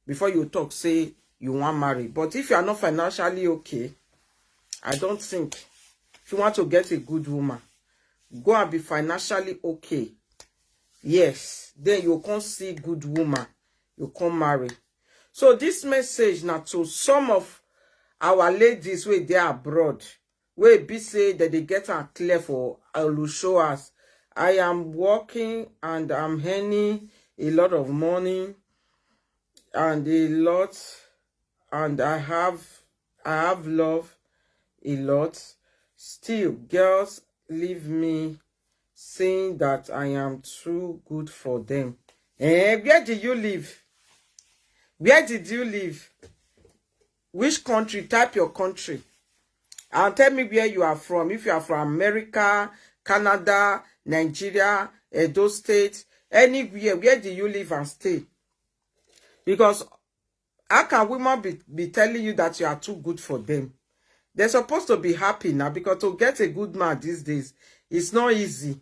before you talk, say you want marry. But if you are not financially okay, I don't think. If you want to get a good woman, go and be financially okay. Yes, then you can't see good woman. You can't marry. So this message now to some of our ladies where they are abroad, where be say that they get a clear for will show us. I am working and I'm earning a lot of money and I have love a lot. Still, girls leave me saying that I am too good for them. Where did you live? Where did you live? Which country? Type your country. And tell me where you are from. If you are from America, Canada, Nigeria, Edo State, anywhere, where do you live and stay? Because how can women be telling you that you are too good for them? They're supposed to be happy now, because to get a good man these days, it's not easy.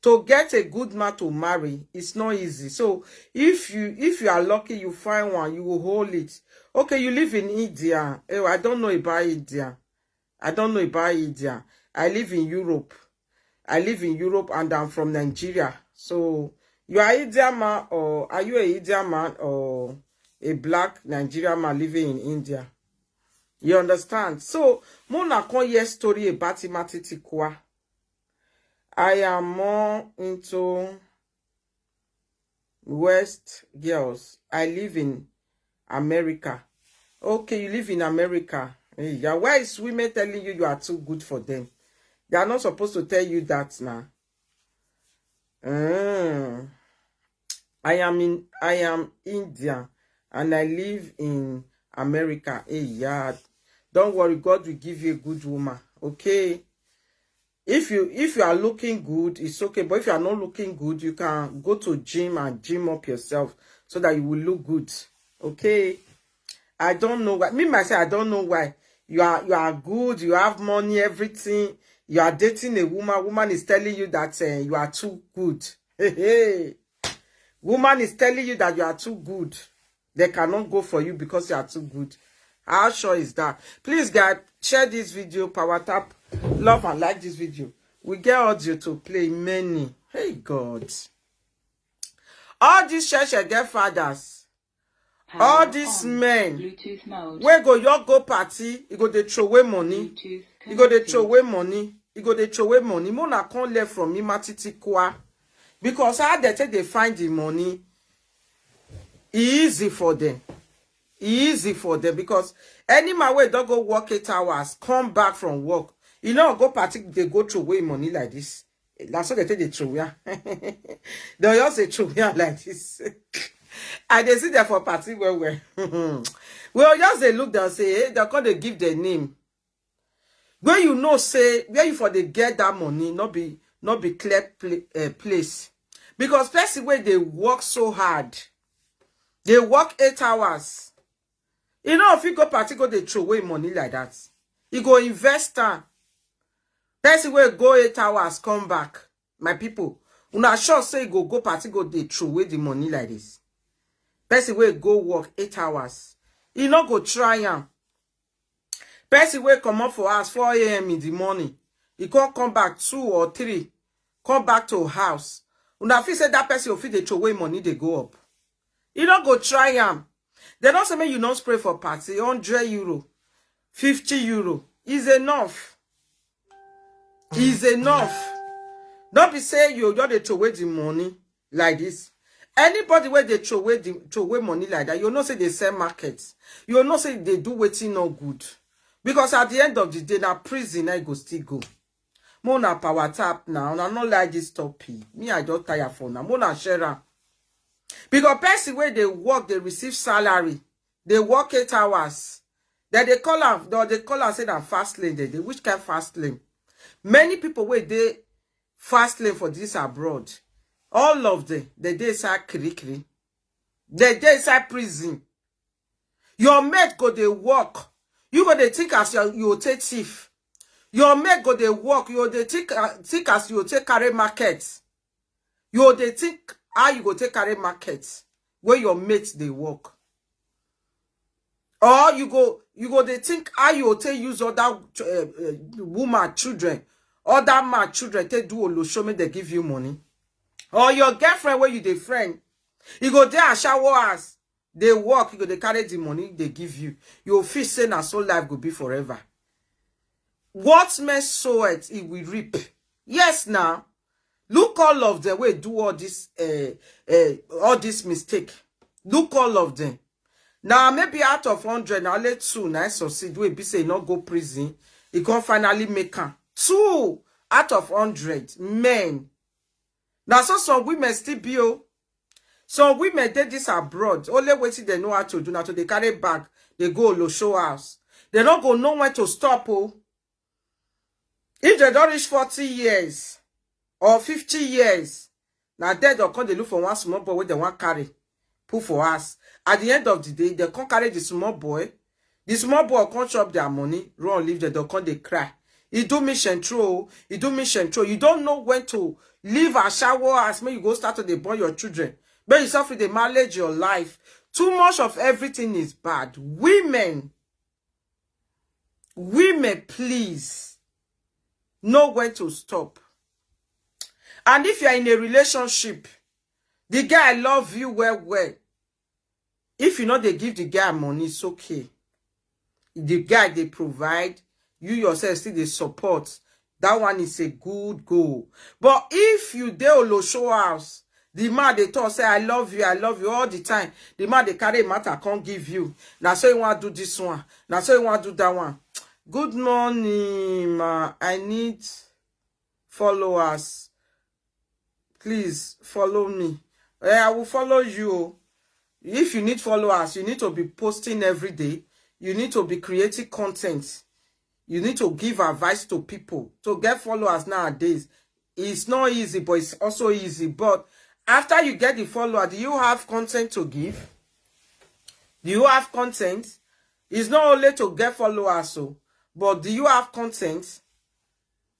To get a good man to marry, it's not easy. So if you are lucky, you find one, you will hold it. Okay, you live in India. Oh, I don't know about India. I don't know about India. I live in Europe. I live in Europe and I'm from Nigeria. So you are Indian man, or are you a Indian man or a black Nigerian man living in India? You understand? So Mona kon hear story about Matiti. I am more into West girls. I live in America. Okay, you live in America. Yeah, why is women telling you are too good for them? They are not supposed to tell you that now. I am Indian and I live in America. Hey, yeah. Don't worry, God will give you a good woman. Okay. If you are looking good, it's okay. But if you are not looking good, you can go to gym and gym up yourself so that you will look good. Okay. I don't know why. Me myself, I don't know why. You are good, you have money, everything. You are dating a woman. Woman is telling you that you are too good. Hey. Woman is telling you that you are too good. They cannot go for you because you are too good. How sure is that? Please, guys, share this video, power tap, love and like this video. We get audio to play many. Hey, God. All these church get fathers. All these men. Where go your go party? You go they throw away money. You go they throw away money. You go they throw away money. Mona can't left from me matiti kwa. Because how they find the money easy for them. Easy for them, because any man way don't go work 8 hours, come back from work. You know, go party, they go throw away money like this. That's what they take the throw away. They also throw away like this. And they sit there for party where well, just they look down say, hey, they're gonna give their name. Where you know say where you for they get that money, not be clear place. Because person where they work so hard, they work 8 hours. You know, if you go party, go they throw away money like that. You go investor. Person where go 8 hours, come back. My people, una sure say go party, go they throw away the money like this. Person where go work 8 hours. You know go try am. Person where come up for us 4 a.m. in the morning. He can't come back 2 or 3. Come back to house. Una feel say that person will feel they throw away money, they go up. You don't go try am. They don't say you don't spray for party. 100 euro, 50 euro is enough. Is enough. Don't be saying you just throw away the money like this. Anybody where they throw away money like that, you know say they sell markets. You know say they do waiting no good. Because at the end of the day, now prison I go still go. Mona power tap now. And I not like this topic. Me, I just tire for now. Mona share. Because person where they work, they receive salary. They work 8 hours. Then they call and say that fast lane. They which kind fast lane? Many people where they fast lane for this abroad. All of them, they inside kiri. They inside prison. Your mate go they work. You go they think as you take thief. Your mate go they work. You they think as you take carry market. You they think how you go take carry market where your mates they work. Or you go they think how you take use other woman children, other man children take do olo show me they give you money. Or your girlfriend where you the friend, you go there and shower hours, they work, you go they carry the money they give you. You feel say na so life go be forever. What men sow it will reap. Yes, now look all of them wey do all this mistake. Look all of them. Now maybe out of 100, now let 2 now succeed. We be say not go prison. He can finally make am. 2 out of 100 men. Now so some women still be oh. Some women did this abroad. Only waiting they know how to do. Now to they carry bag, they go to show house. They don't go know when to stop oh. If they don't reach 40 years or 50 years, now they don't come they look for one small boy where they want carry. Put for us. At the end of the day, they can't carry the small boy. The small boy can't chop their money, run, leave the dog, they cry. He do mission through. He do mission through. You don't know when to leave a shower as when you go start to the born your children. But you suffer the manage your life. Too much of everything is bad. Women, please know when to stop. And if you are in a relationship, the guy love you well. If you know they give the guy money, it's okay. The guy they provide, you yourself still they support. That one is a good goal. But if you dey show house, the man they talk say I love you all the time. The man they carry matter can't give you. Now so you want to do this one. Now so you want to do that one. Good morning, ma. I need followers. Please follow me. I will follow you. If you need followers, you need to be posting every day. You need to be creating content. You need to give advice to people. To get followers nowadays, it's not easy, but it's also easy. But after you get the follower, do you have content to give? Do you have content? It's not only to get followers, so, but do you have content?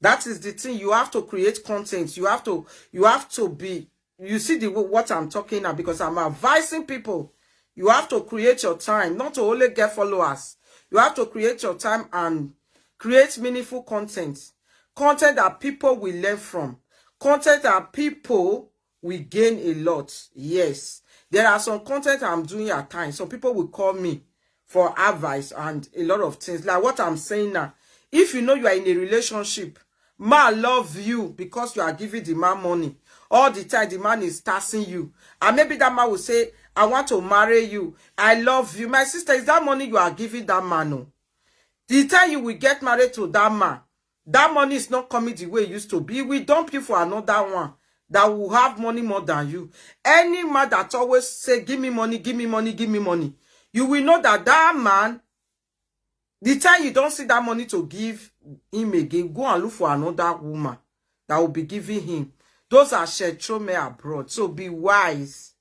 That is the thing. You have to create content. You have to be. You see what I'm talking about, because I'm advising people. You have to create your time, not to only get followers. You have to create your time and create meaningful content. Content that people will learn from. Content that people will gain a lot. Yes. There are some content I'm doing at times. Some people will call me for advice and a lot of things. Like what I'm saying now. If you know you are in a relationship, man love you because you are giving the man money. All the time the man is taxing you. And maybe that man will say, I want to marry you. I love you. My sister, is that money you are giving that man? No. The time you will get married to that man, that money is not coming the way it used to be. We dump you for another one that will have money more than you. Any man that always say, give me money, give me money, give me money. You will know that that man, the time you don't see that money to give him again, go and look for another woman that will be giving him. Those are shetrome abroad. So be wise.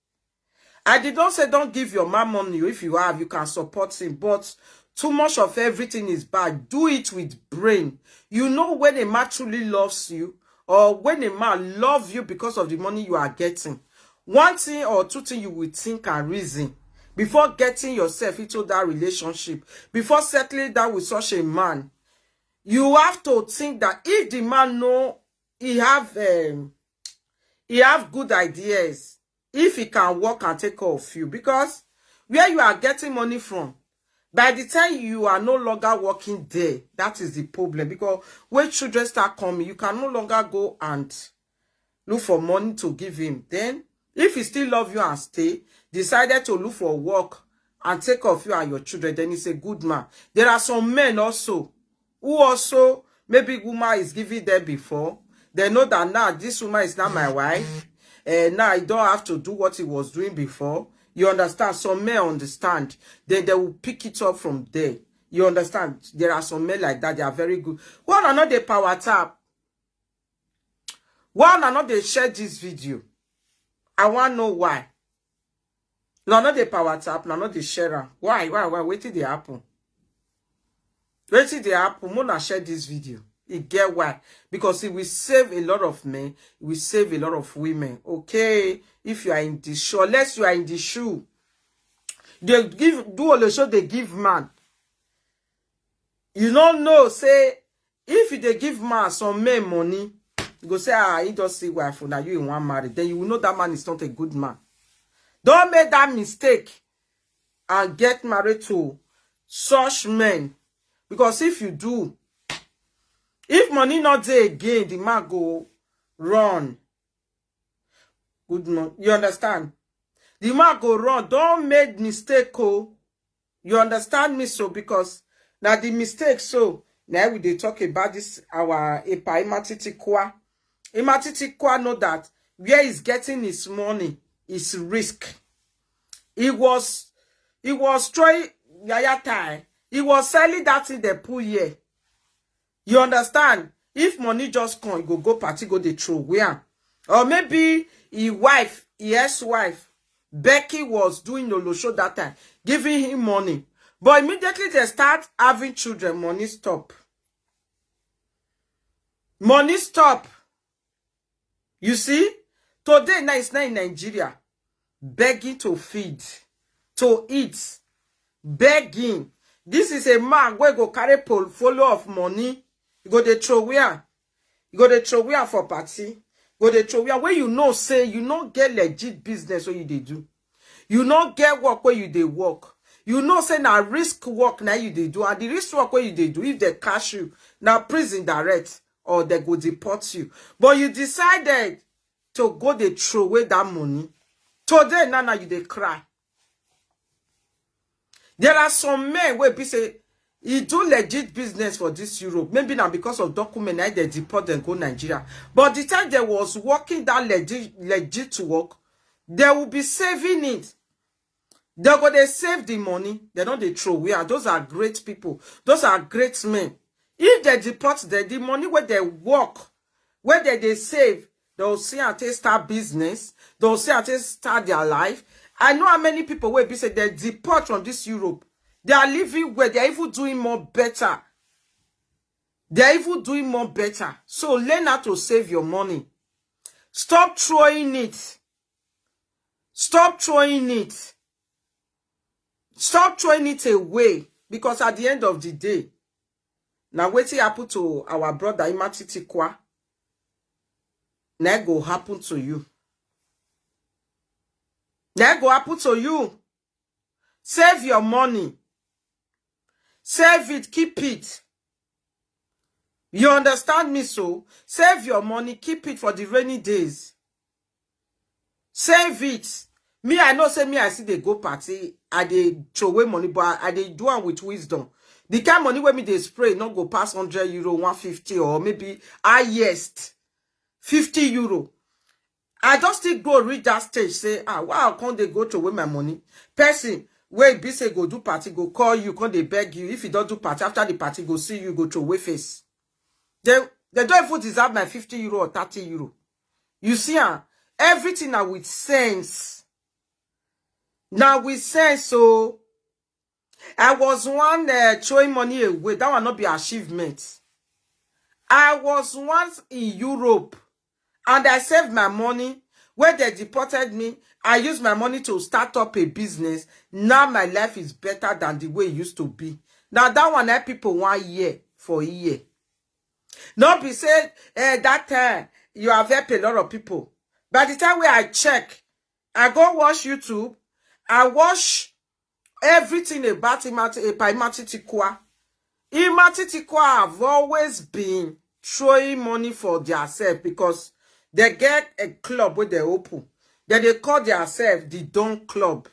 I did not say don't give your man money. If you have, you can support him. But too much of everything is bad. Do it with brain. You know when a man truly loves you, or when a man loves you because of the money you are getting. One thing or two things you will think and reason before getting yourself into that relationship, before settling down with such a man. You have to think that if the man know he have good ideas, if he can work and take care of you, because where you are getting money from, by the time you are no longer working there, that is the problem. Because when children start coming, you can no longer go and look for money to give him. Then, if he still love you and stay, decided to look for work and take care of you and your children, then he's a good man. There are some men also, who also, maybe woman is giving them before. They know that now this woman is not my wife. Now I don't have to do what he was doing before. You understand? Some men understand. Then they will pick it up from there. You understand? There are some men like that. They are very good. Why not they power tap? Why not they share this video? I want to know why. No, not the power tap. No, not the share. Why? Wait till they happen. Wait till they happen. Mona share this video. You get why? Because it will save a lot of men. It will save a lot of women. Okay? If you are in the shoe, unless you are in the shoe, They give do all the show they give man. You don't know, say, if they give man some men money, you go say, he just see wife, now you in one married. Then you will know that man is not a good man. Don't make that mistake and get married to such men. Because if you do, if money not there again, the man go run. Good man. You understand? The man go run. Don't make mistake, oh. You understand me so? Because now the mistake so now we dey talk about this our epa imatitikwa. Imatitikwa know that where he's getting his money is risk. He was trying yaya tie. He was selling that in the pool here. You understand? If money just come, he go party, go the throw where. Or maybe his wife, his ex-wife, Becky was doing lolo show that time, giving him money. But immediately they start having children, money stop. Money stop. You see? Today, now it's not in Nigeria. Begging to feed, to eat, begging. This is a man where go carry portfolio of money. You go dey throw where? You go dey throw where for party? Go dey throw where you know say you not get legit business what you dey do. You not get work where you dey work. You know say na risk work now you dey do, and the risk work where you dey do, if they catch you, now prison direct or they go deport you. But you decided to go dey throw away that money. Today now you dey cry. There are some men where people say he do legit business for this Europe. Maybe now because of document now they deport and go Nigeria. But the time they was working that legit work, they will be saving it. They're going to save the money. They don't they throw away. Those are great people. Those are great men. If they deport them, the money where they work, where they save, they'll see and they start business. They'll see and they start their life. I know how many people will be say they deport from this Europe. They are living where they're even doing more better. They're even doing more better. So learn how to save your money. Stop throwing it. Stop throwing it. Stop throwing it away, because at the end of the day, now wetin happen to our brother Imatitikwa, now go happen to you. Now go happen to you. Save your money. Save it, keep it. You understand me so? Save your money, keep it for the rainy days. Save it. Me, I know say me, I see they go party, I they throw away money, but I they do it with wisdom. The kind of money where me they spray, not go past €100, 150, or maybe highest 50 euro. I just still go reach that stage, say, wow, can't they go throw away my money? Person, where be say go do party, go call you, can't they beg you? If you don't do party, after the party, go see you, go throw away face. They don't even deserve my 50 euro or 30 euro. You see, everything now with sense. Now with sense, so I was one throwing money away. That will not be achievement. I was once in Europe and I saved my money. When they deported me, I used my money to start up a business. Now my life is better than the way it used to be. Now that one help people 1 year for a year. Not be said that time you have helped a lot of people. By the time where I check, I go watch YouTube. I watch everything about Imatitikwa. Imatitikwa have always been throwing money for themselves because they get a club where they open. Then they call themselves the Don Club.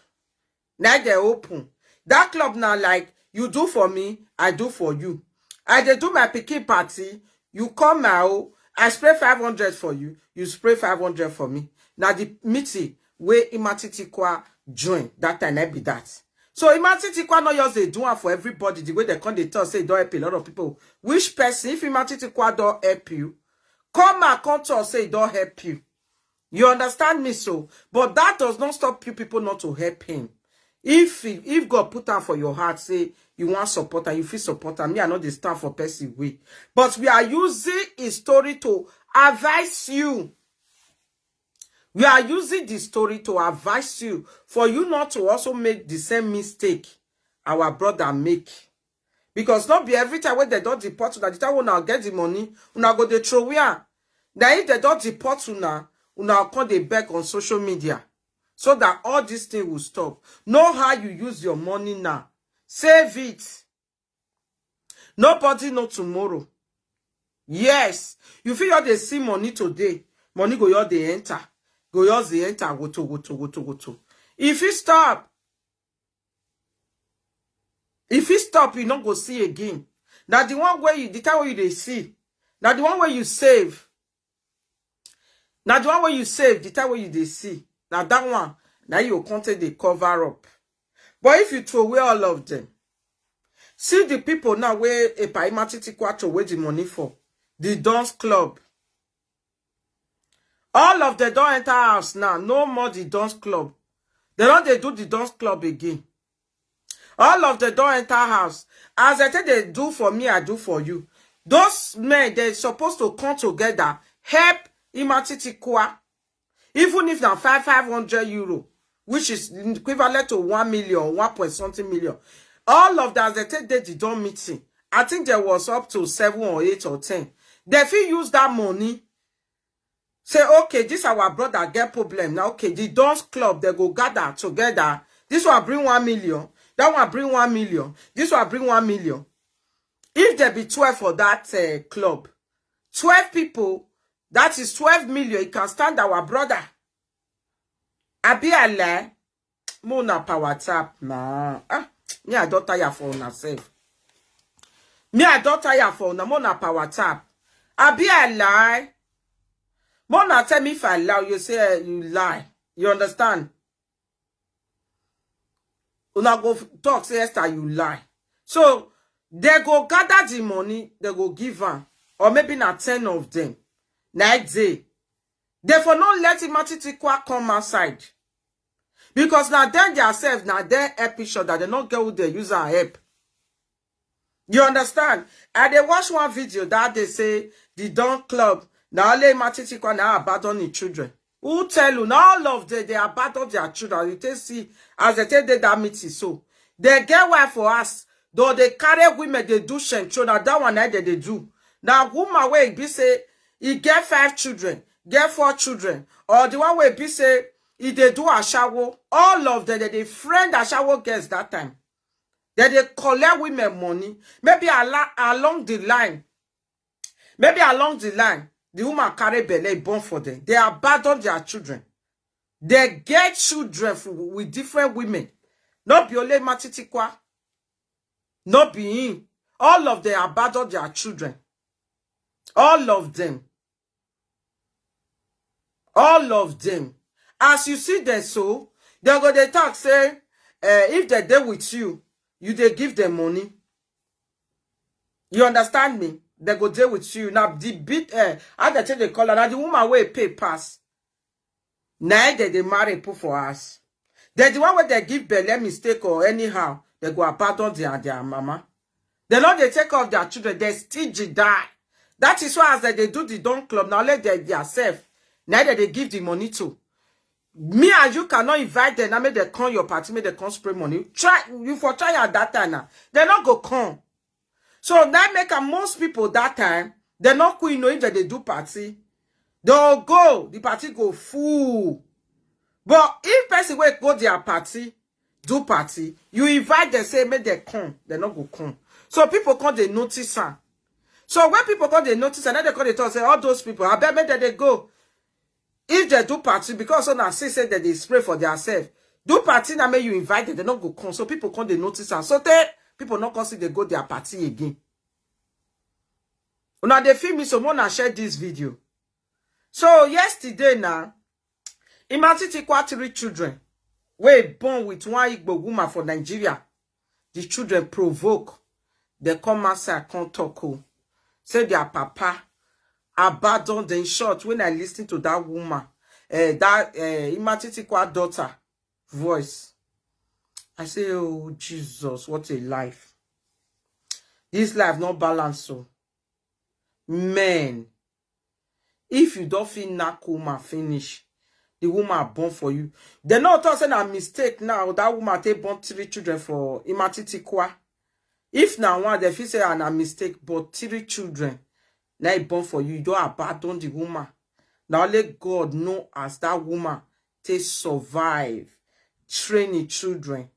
Now they open. That club now like, you do for me, I do for you. I dey do my pikin party, you come out, I spray 500 for you, you spray 500 for me. Now the meeting where Imatitikwa join, that time I be that. So Imatitikwa not just they do one for everybody, the way they come they tell say don't help a lot of people. Which person, if Imatitikwa don't help you, come and come to us say don't help you. You understand me so? But that does not stop you people not to help him. If God put out for your heart, say you want support and you feel support, and me I know they stand for person way. But we are using a story to advise you. We are using this story to advise you, for you not to also make the same mistake our brother make. Because not be every time when they don't deport una, the time when I get the money, una go dey throw where. Now if they don't deport una come dey beg on social media. So that all this thing will stop. Know how you use your money now. Save it. Nobody know tomorrow. Yes. You feel they see money today. Money go your they enter. Go yours they enter. Go to. If you stop. If you stop, you don't go see again. Now the one where you, the time where you they see. Now the one where you save. Now the one where you save, the time where you they see. Now that one, now you content they cover up. But if you throw away all of them, see the people now where a paimatiti throw away the money for. The dance club. All of them don't enter house now. No more the dance club. They do the dance club again. All of them don't enter house. As I tell they do for me, I do for you. Those men, they're supposed to come together, help imatiti kwa. Even if now 500 euro, which is equivalent to 1 million, 1 point something million. All of that, they take the don't meeting. I think there was up to 7 or 8 or 10. They feel use that money. Say, okay, this our brother get problem. Now, okay, the dance club, they go gather together. This one bring 1 million. That one bring 1 million. This one bring 1 million. If there be 12 for that club, 12 people, that is 12 million. It can stand our brother. Abi ale, Mona power tap, nah. Me I don't tire for myself. Me I don't tire for na Mona power tap. Abi ale. Mona tell me if I lie, you say you lie. You understand? Una go talk, say Esther, you lie. So, they go gather the money, they go give her. Or maybe not 10 of them. Next day. Therefore, not let Imatiti come outside. Because now then themselves, now they help each other. They not get who they use and help. You understand? And they watch one video that they say, the Don Club, now only Imatiti now abandon the children. Who tell you now all of them, they abandon their children. You take see, as they take that meeting, so. They get why for us. Though they carry women, they do shencho. Now that one they do. Now woman way be say, he get 5 children, get 4 children. Or the one way be say, if they do a shower, all of them, they friend a shower gets that time. They collect women money. Maybe along the line. The woman carry belly born for them. They abandon their children. They get children with different women. Not be only Matitikwa. Not be him. All of them abandon their children. All of them. All of them. As you see them so, they go they talk say, if they there with you, you they give them money. You understand me? They go there with you. Now the bit how they take the color. Now the woman will pay pass. Now they marry put for us. They the one where they give belly mistake or anyhow, they go abandon their mama. They know they take off their children, they stingy die. That is why as they do the Don Club, now let their self. Now they give the money to. Me and you cannot invite them. Now make they come your party, make they come spray money. Try you for try at that time now. They not go come. So that make most people that time, they not queen know if they do party. They'll go, the party go full. But if person will go their party, do party, you invite them, say make they come, they not go come. So people come they notice her. So when people come they notice and then they come they talk, say all those people, I bet that they go. If they do party, because on say that they spray for themselves, do party now make you invite them, they not go come. So people come they notice her. So people not come see they go their party again. Now they film me, so wanna share this video. So yesterday now, Imatiti 3 children were born with one Igbo woman for Nigeria. The children provoke. They come outside, can't talk. Say their papa abandoned. In short, when I listen to that woman, that Imatiti daughter voice, I say, oh Jesus, what a life. This life not balanced so. Man, if you don't feel Nakuma finish, the woman born for you. They not talk say a mistake now. That woman take born 3 children for imatitikwa. If now one they feel say a mistake, but 3 children now born for you, you don't abandon the woman. Now let God know as that woman take survive, train the children.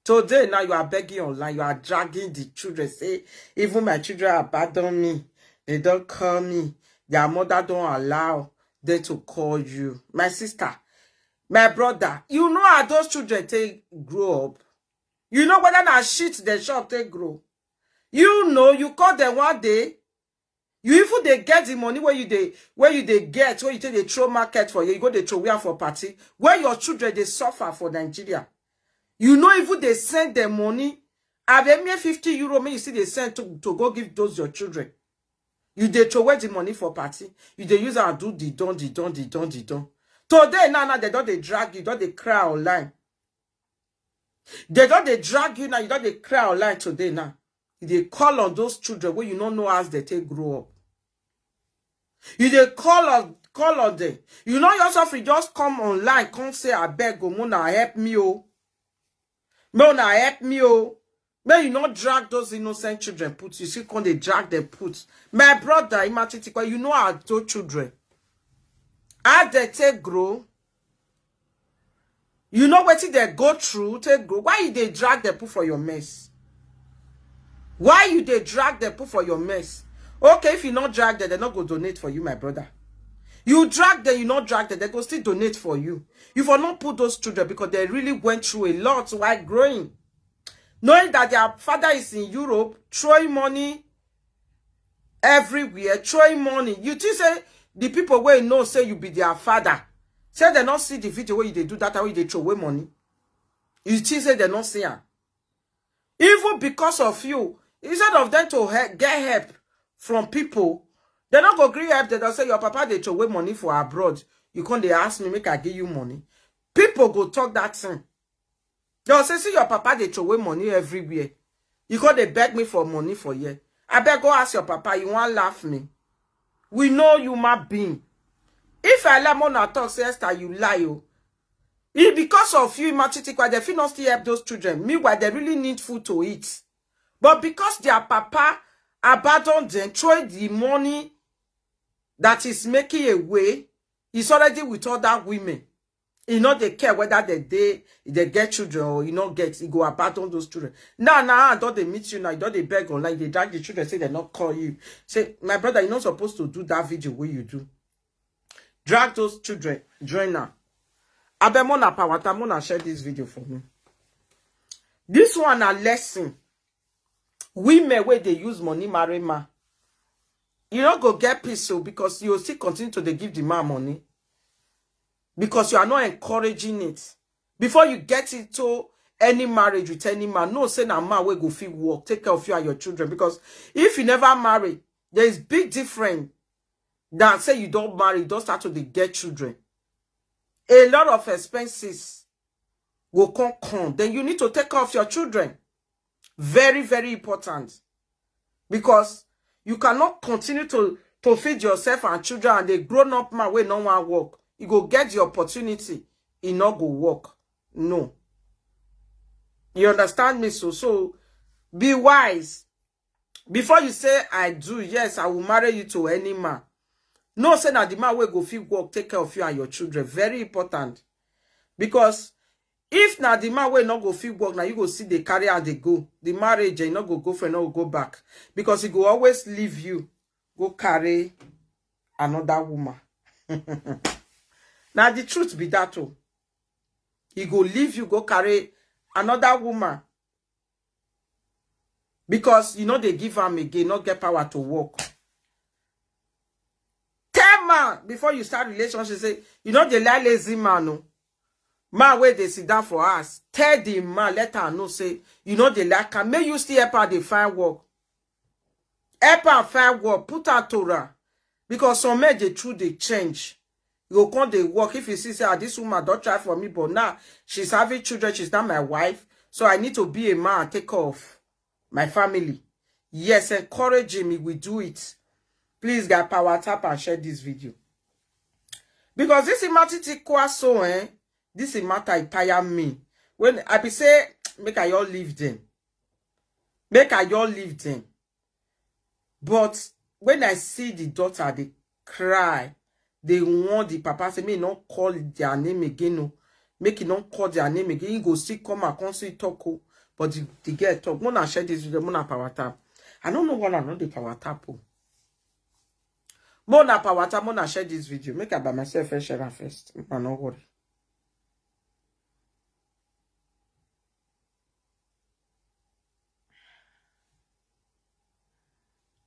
Today now you are begging online, you are dragging the children. Say even my children abandon me, they don't call me, their mother don't allow them to call you. My sister, my brother, you know how those children take grow up. You know whether na shit the shop take grow. You know you call them one day. You even they get the money where you take the throw market for you go they throw where for party. Where your children they suffer for Nigeria. You know even they send them money. Have me 50 euro, me you see they send to go give those your children. You they throw away the money for party. You they use and do the don. Today now they don't they drag you, don't they cry online. They don't they drag you now, you don't they cry online today now. They call on those children where you don't know as they take grow up. You they call on them. You know yourself, you just come online, come say, I beg, go, Mona, help me, oh. Mona, help me, oh. May you not drag those innocent children put. You see, when they drag them put. My brother, you know how those children. How they take grow. You know what they go through, take grow. Why you they drag them put for your mess? Why you they drag them put for your mess? Okay, if you not drag them, they're not going to donate for you, my brother. You drag them, you not drag them, they go still donate for you. You will not put those children because they really went through a lot while growing. Knowing that their father is in Europe, throwing money everywhere, throwing money. You think say the people where you know say you be their father. Say they not see the video where they do that, how they throw away money. You think say they not see her. Even because of you, instead of them to get help from people, they not go agree help. They don't say your papa they throw away money for abroad. You can't they ask me, make I give you money. People go talk that thing. They'll say, see your papa they throw away money everywhere. You can't they beg me for money for you. I beg go ask your papa, you want laugh me. We know you my being. If I let Mona talk, say Esther, you lie, oh. If because of you, Matitikwa, they feel not still help those children. Meanwhile, they really need food to eat. But because their papa abandoned them, throw the money that is making a way, he's already with other women. You know, they care whether they get children or you know get, he go abandon those children. Now, don't they meet you now, don't they beg online, they drag the children, say they not call you. Say, my brother, you're not supposed to do that video where you do. Drag those children, join now. Abemona Pawatamona share this video for me. This one a lesson. Women where they use money marry man. You don't go get peace so because you still continue to give the man money. Because you are not encouraging it. Before you get into any marriage with any man, no say na man will go feel work, take care of you and your children. Because if you never marry, there is big difference than say you don't marry, you don't start to get children. A lot of expenses will come. Then you need to take care of your children. Very, very important. Because you cannot continue to feed yourself and children and a grown-up man where no one work. You go get the opportunity, it not go work. No. You understand me? So be wise. Before you say, I do, yes, I will marry you to any man. No, say that the man will go feel work, take care of you and your children. Very important. Because if now the man will not go feel work, now you go see they carry and they go. The marriage, you not go for no go back. Because he go always leave you. Go carry another woman. Now the truth be that too. He go leave you, go carry another woman. Because you know they give him again, not get power to work. Tell man before you start relationship, say, you know they like lazy man, no. Man where they sit down for us. Tell the man, let her know, say, you know they like her. May you still help her they find work. Help her find work, put her Torah. Because some men they true they change. You come they work. If you see, say, this woman don't try for me, but now she's having children, she's not my wife. So I need to be a man and take off my family. Yes, encourage me, we do it. Please, guys, power tap and share this video. Because this is matter tikwa so, this is matter tire me. When I be say, make I all leave them. Make I all leave them. But when I see the daughter, they cry. They want the papa say, me not call their name again. No. Make it not call their name again. You go see come and come see talk. But the girl talk. Mona share this video. Mona power tap. I don't know what I know the power tap. Mona power tap. Mona share this video. Make I by myself first share first. I'm not worry.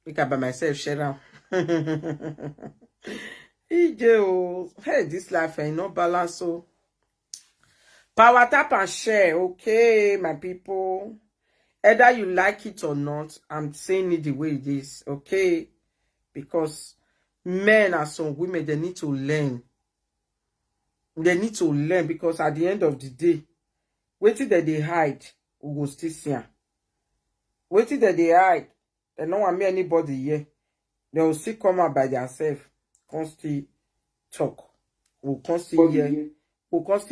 Make I by myself share. Hey, this life ain't no balance. So power tap and share, okay, my people. Either you like it or not, I'm saying it the way it is, okay? Because men and some women, they need to learn. They need to learn because at the end of the day, waiting that they hide, we will still see. Waiting that they hide, they don't want me anybody here. They will still come out by themselves, constantly talk. We'll constantly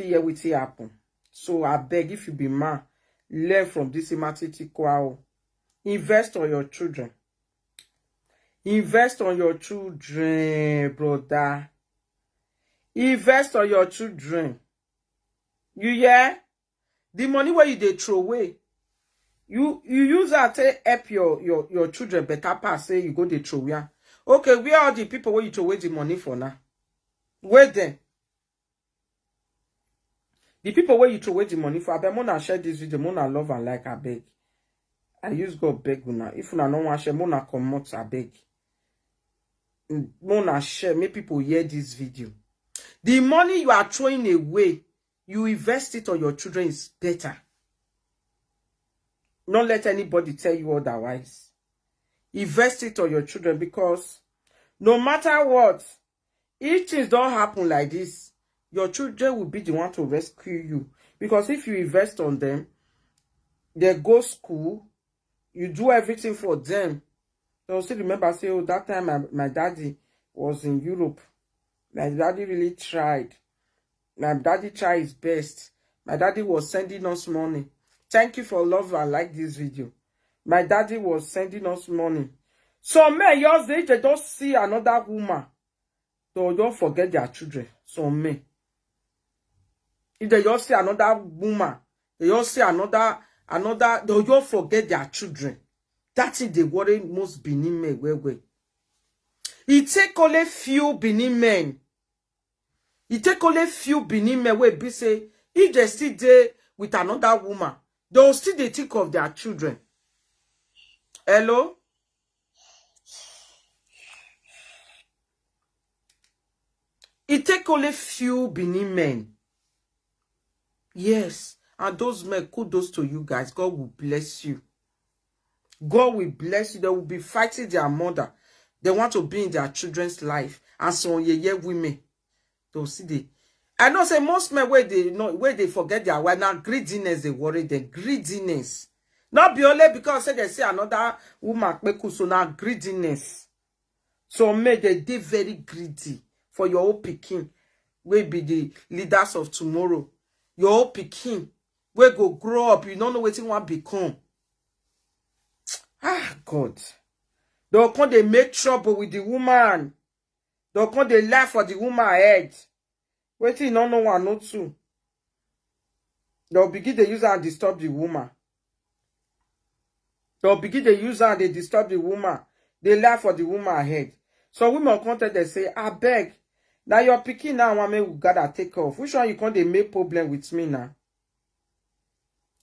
hear what happen. So I beg, if you be man, learn from this imatiti. Invest on your children. Invest on your children, brother. Invest on your children. You hear? The money where you they throw away. You use that to help your children better pass. Say you go they throw away. Okay, where are the people where you throw away the money for now? Where then? The people where you throw away the money for, I bet Mona share this video, Mona love and like, I beg. I use God beg una. If una no want share, Mona come out, I beg. Mona share, make people hear this video. The money you are throwing away, you invest it on your children is better. Don't let anybody tell you otherwise. Invest it on your children because no matter what, if things don't happen like this, your children will be the one to rescue you. Because if you invest on them, they go school, you do everything for them. They'll still remember, say, oh, that time my daddy was in Europe. My daddy really tried. My daddy tried his best. My daddy was sending us money. Thank you for love and like this video. My daddy was sending us money. Some men, yours, they don't see another woman. So don't forget their children. Some men. If they just see another woman, they just see another, they'll just forget their children. That's it, they worry most Benin men. Where. It take only few Benin men. It take only few Benin men where be say, if they still there with another woman, they'll still they think of their children. Hello? It take only few Benin men. Yes, and those men, kudos to you guys. God will bless you. God will bless you. They will be fighting their mother. They want to be in their children's life. And so women. They'll see the. I know say most men where they forget their wife. Now greediness they worry them. Greediness. Not be only because say they see another woman so now greediness. So men they very greedy for your own picking. Will be the leaders of tomorrow. Your pikin we go grow up, you don't know what you want to become. Ah, God. They'll come they make trouble with the woman. They'll come they laugh for the woman head. Wait till no one not to. They'll begin to use her and disturb the woman. They'll begin to use her and they disturb the woman. They laugh for the woman head. So women come they say, I beg. Now you're picking now one man who gotta take off. Which one you can't they make problem with me now?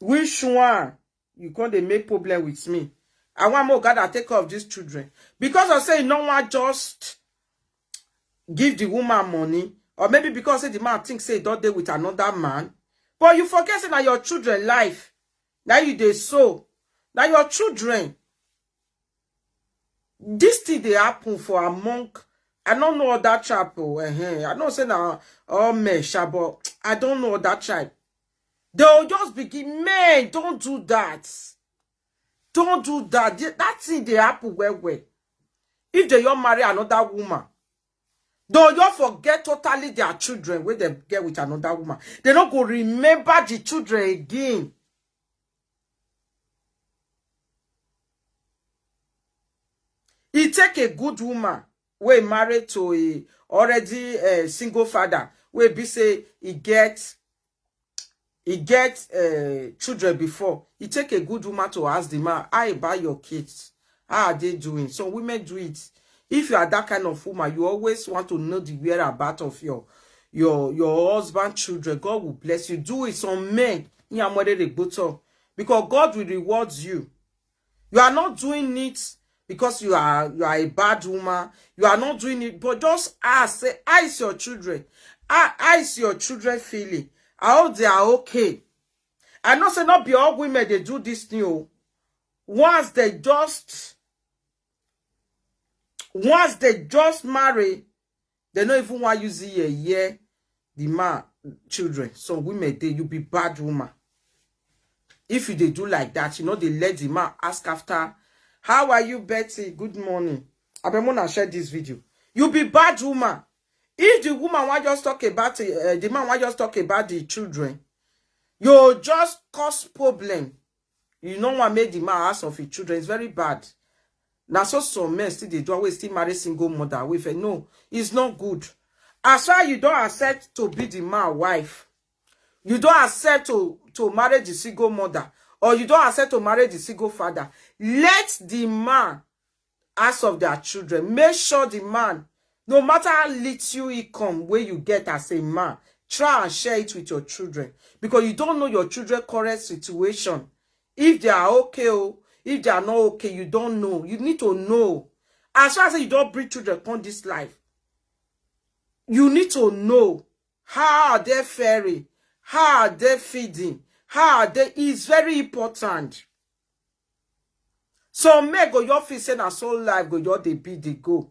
Which one you can't they make problem with me? I want more gotta take off these children. Because I say no one just give the woman money. Or maybe because say the man thinks say don't they with another man. But you forget say now your children life. Now you they so. Now your children. This thing they happen for a monk. I don't know that chapel. I don't say now, oh, mesha, but I don't know that tribe. They'll just begin, man, don't do that. Don't do that. That thing they happen where. If they don't marry another woman, Though you forget totally their children when they get with another woman. They don't go remember the children again. He take a good woman, we married to a already single father, we be say he get children before. He take a good woman to ask the man, I buy your kids. How are they doing? Some women do it. If you are that kind of woman, you always want to know the whereabouts of your husband, children. God will bless you. Do it. Some men, because God will reward you. You are not doing it because you are a bad woman. You are not doing it, but just ask, say, how is your children? How is your children feeling? I hope they are okay. I know say not be all women they do this thing. Once they just marry, they don't even want you see a year the man children. Some women you be bad woman. If they do like that, you know, they let the man ask after, how are you, Betty? Good morning. I want to share this video. You be bad woman. If the woman want just talk about the man want just talk about the children, you just cause problem. You know what made the man ask of his children. It's very bad. Now so some men still they do always still marry single mother with it. No, it's not good. As far you don't accept to be the man wife, you don't accept to marry the single mother, or you don't accept to marry the single father, let the man ask of their children. Make sure the man, no matter how little income where you get as a man, try and share it with your children. Because you don't know your children's current situation. If they are okay, or if they are not okay, you don't know. You need to know. As far as you don't bring children on this life, you need to know how are they faring, how are they feeding, how are they. It's very important. So make go your face and so life go your they be they go.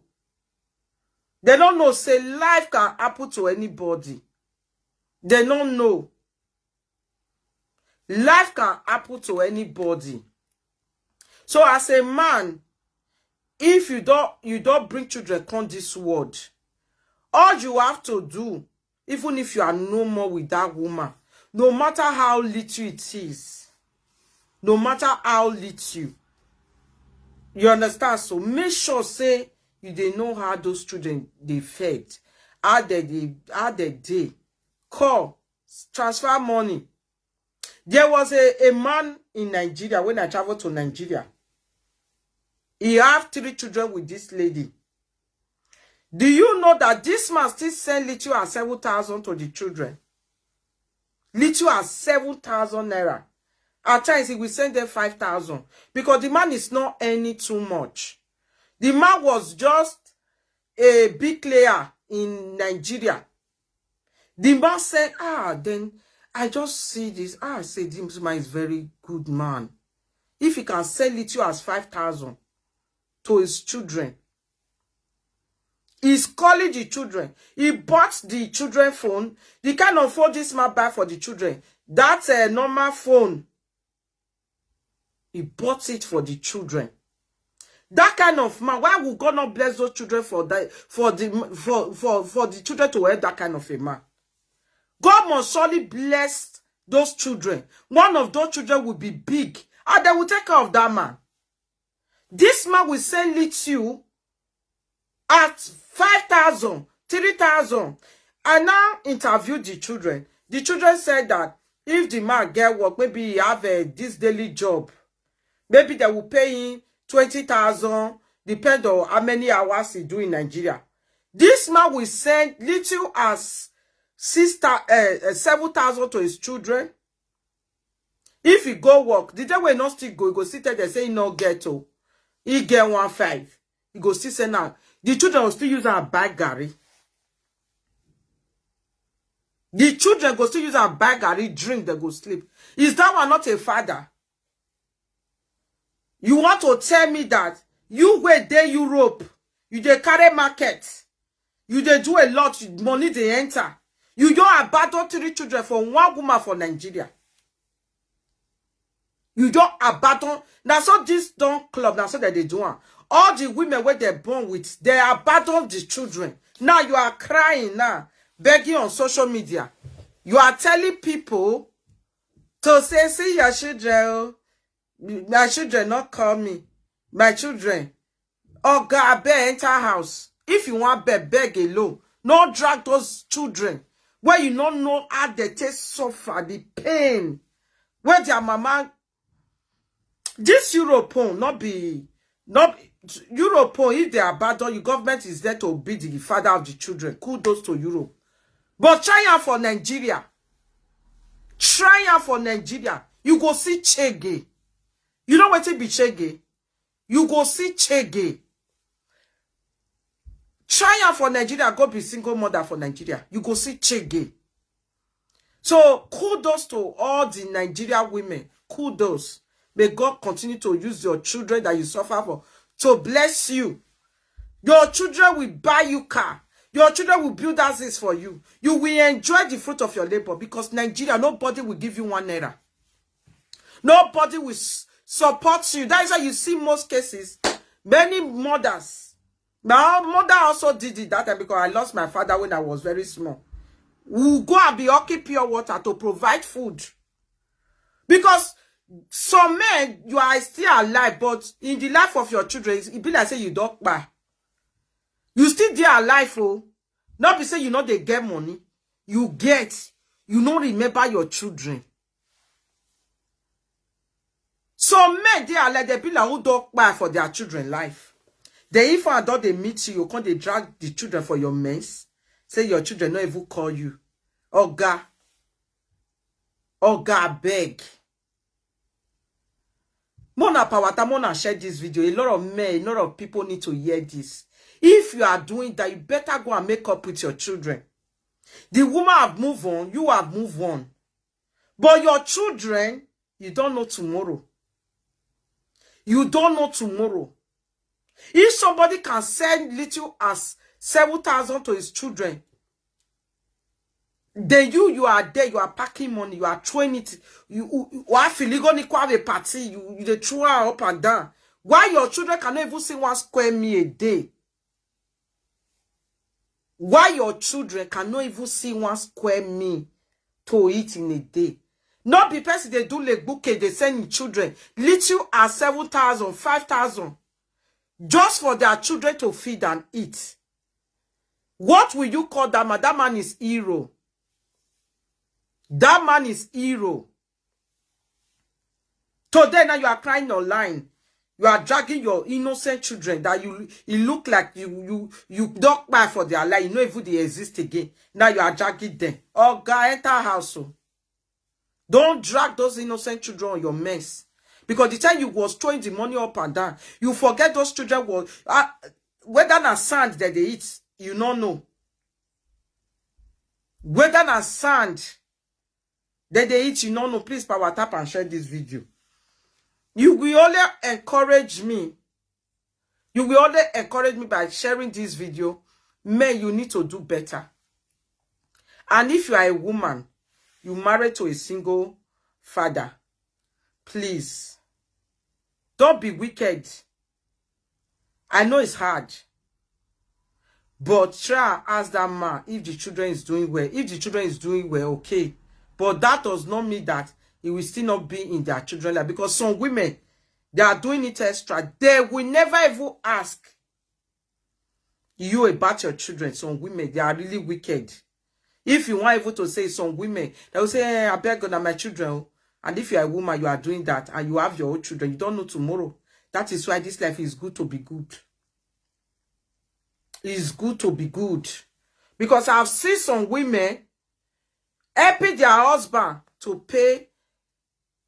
They don't know say life can happen to anybody. They don't know. Life can happen to anybody. So as a man, if you don't bring children on this world, all you have to do, even if you are no more with that woman, no matter how little it is, no matter how little, you understand? So make sure say they know how those children they fed, how they call, transfer money. There was a man in Nigeria when I traveled to Nigeria. He have 3 children with this lady. Do you know that this man still send little as 7,000 to the children? Little as 7,000 naira. At times he will send them 5,000 because the man is not earning too much. The man was just a big player in Nigeria. The man said, then I just see this. I say this man is very good man. If he can sell little as 5,000 to his children, he's calling the children. He bought the children phone. The kind of phone this man buy for the children. That's a normal phone. He bought it for the children. That kind of man, why would God not bless those children for that, for the children to have that kind of a man? God must surely bless those children. One of those children will be big, and they will take care of that man. This man will send little at 5,000, 3,000. I now interviewed the children. The children said that if the man get work, maybe he have this daily job, maybe they will pay him 20,000, depend on how many hours he do in Nigeria. This man will send little as 7,000 to his children. If he go work, the day will not still go, he go sit there, they say he no get to. He get 1.5. He go still say now. The children will still use a bag Gary. The children go still use a bag Gary, drink, they go sleep. Is that one not a father? You want to tell me that you were there Europe, you dey carry market, you dey do a lot, money they enter. You don't abandon 3 children for one woman for Nigeria. You don't abandon. Now so this don't club, now so that they do. All the women where they're born with, they abandon the children. Now you are crying now, begging on social media. You are telling people to say, see your children, my children not call me. My children. Oh God, beg enter house. If you want beg alone. No drag those children. Where you don't know how they taste suffer, the pain. Where their mama. This European, not European, if they abandon you, government is there to be the father of the children. Kudos to Europe. But try out for Nigeria. Try out for Nigeria. You go see Chege. You know what it be Chege? You go see Chege. Try out for Nigeria. Go be single mother for Nigeria. You go see Chege. So kudos to all the Nigeria women. Kudos. May God continue to use your children that you suffer for to bless you. Your children will buy you car. Your children will build houses for you. You will enjoy the fruit of your labor because Nigeria, nobody will give you 1 naira. Nobody will support you. That is why you see most cases, many mothers. My mother also did it that time because I lost my father when I was very small. We'll go and be hockey pure water to provide food. Because some men, you are still alive, but in the life of your children, it be like say you don't buy. You still there alive, oh. Not be say you know they get money. You get. You don't remember your children. Some men, they are like they be like who don't buy for their children life. They if I don't they meet you can't they drag the children for your mess. Say your children not even call you. Oh God, beg. Mona Pawata, Mona share this video. A lot of men, a lot of people need to hear this. If you are doing that, you better go and make up with your children. The woman have moved on, you have moved on. But your children, you don't know tomorrow. You don't know tomorrow. If somebody can send little as 7,000 to his children, then you are there, you are packing money, you are throwing it, you are feeling going to have a party, you throw her up and down. Why your children cannot even see 1 square meal a day? Why your children cannot even see 1 square meal to eat in a day? Not because they do like bouquet, they send children little as 7,000, 5,000, just for their children to feed and eat. What will you call that man? That man is hero. That man is hero. Today now you are crying online. You are dragging your innocent children that you look like you don't buy for their life. You know if they exist again. Now you are dragging them. Oh God, enter house. Don't drag those innocent children on your mess. Because the time you was throwing the money up and down, you forget those children was whether na sand that they eat, you don't know. Whether na sand that they eat, you don't know. Please power tap and share this video. You will only encourage me. You will only encourage me by sharing this video. Men, you need to do better. And if you are a woman, you married to a single father, please, don't be wicked. I know it's hard. But try ask that man if the children is doing well. If the children is doing well, okay. But that does not mean that it will still not be in their children's life. Because some women, they are doing it extra. They will never even ask you about your children. Some women, they are really wicked. If you want even to say some women, they will say, hey, I beg God that my children. And if you are a woman, you are doing that, and you have your own children, you don't know tomorrow. That is why this life is good to be good. It's good to be good. Because I've seen some women helping their husband to pay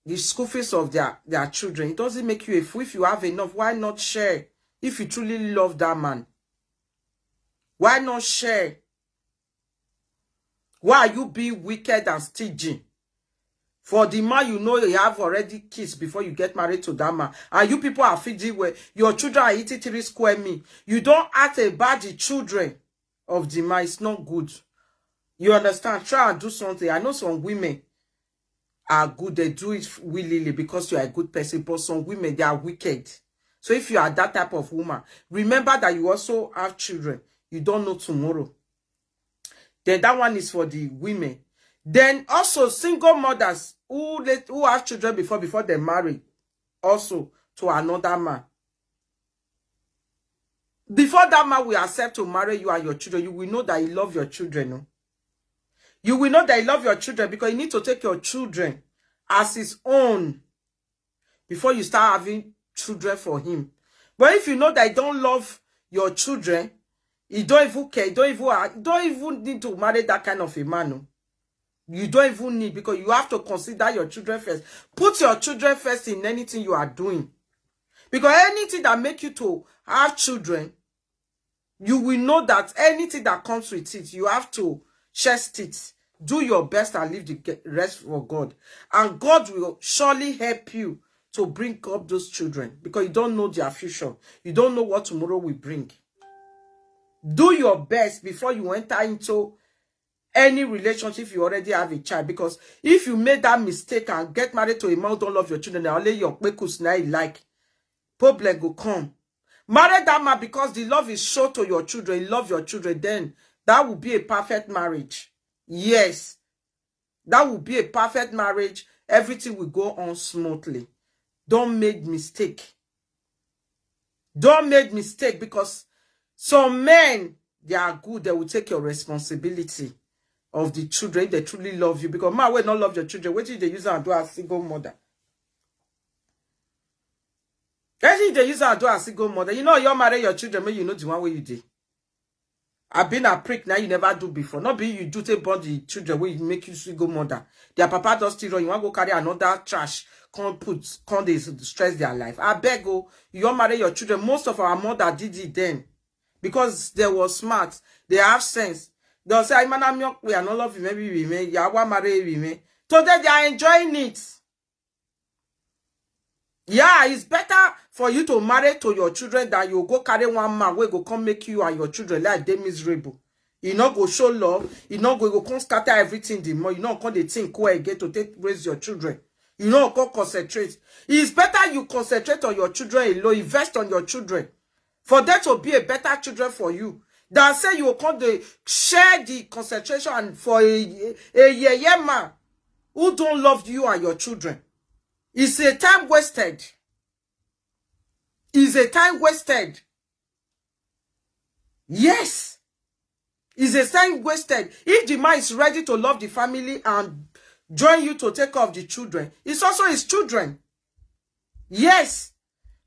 the school fees of their children. It doesn't make you a fool. If you have enough, why not share? If you truly love that man, why not share? Why are you being wicked and stingy? For the man, you know you have already kissed before you get married to that man. And you people are feeding where your children are eating 3 square meal. You don't act about the children of the man. It's not good. You understand? Try and do something. I know some women are good. They do it willingly because you are a good person. But some women, they are wicked. So if you are that type of woman, remember that you also have children. You don't know tomorrow. Then that one is for the women. Then also single mothers who have children before they marry, also to another man. Before that man will accept to marry you and your children, you will know that he loves your children. No? You will know that he loves your children because you need to take your children as his own before you start having children for him. But if you know that he don't love your children, he don't even care, don't even need to marry that kind of a man. No? You don't even need, because you have to consider your children first. Put your children first in anything you are doing. Because anything that make you to have children, you will know that anything that comes with it, you have to chest it. Do your best and leave the rest for God. And God will surely help you to bring up those children. Because you don't know their future. You don't know what tomorrow will bring. Do your best before you enter into any relationship you already have a child. Because if you made that mistake and get married to a man who don't love your children, and only your pekus now like, problem will come. Marry that man because the love is shown to your children. You love your children, then that will be a perfect marriage. Yes. That will be a perfect marriage. Everything will go on smoothly. Don't make mistake. Don't make mistake, because some men, they are good. They will take your responsibility of the children if they truly love you. Because man will not love your children. What did they use and do as single mother? If they use and do as single mother, you know you marry your children, but you know the one way you did. I've been a prick now, you never do before. Not be you do take about the children where you make you single mother. Their papa does still run. You want to go carry another trash. Can't they stress their life. I beg you marry your children. Most of our mother did it then. Because they were smart. They have sense. They'll say, we are not loving, maybe we may. You want marry we may. Today they are enjoying it. Yeah, it's better for you to marry to your children than you go carry one man where go come make you and your children like they miserable. You not go show love. You not go come scatter everything the more. You not come they think where you get to raise your children. You not go concentrate. It's better you concentrate on your children alone. Invest on your children. For that to be a better children for you. Than say you will come to share the concentration and for a man who don't love you and your children. It's a time wasted. It's a time wasted. Yes. It's a time wasted. If the man is ready to love the family and join you to take care of the children, it's also his children. Yes.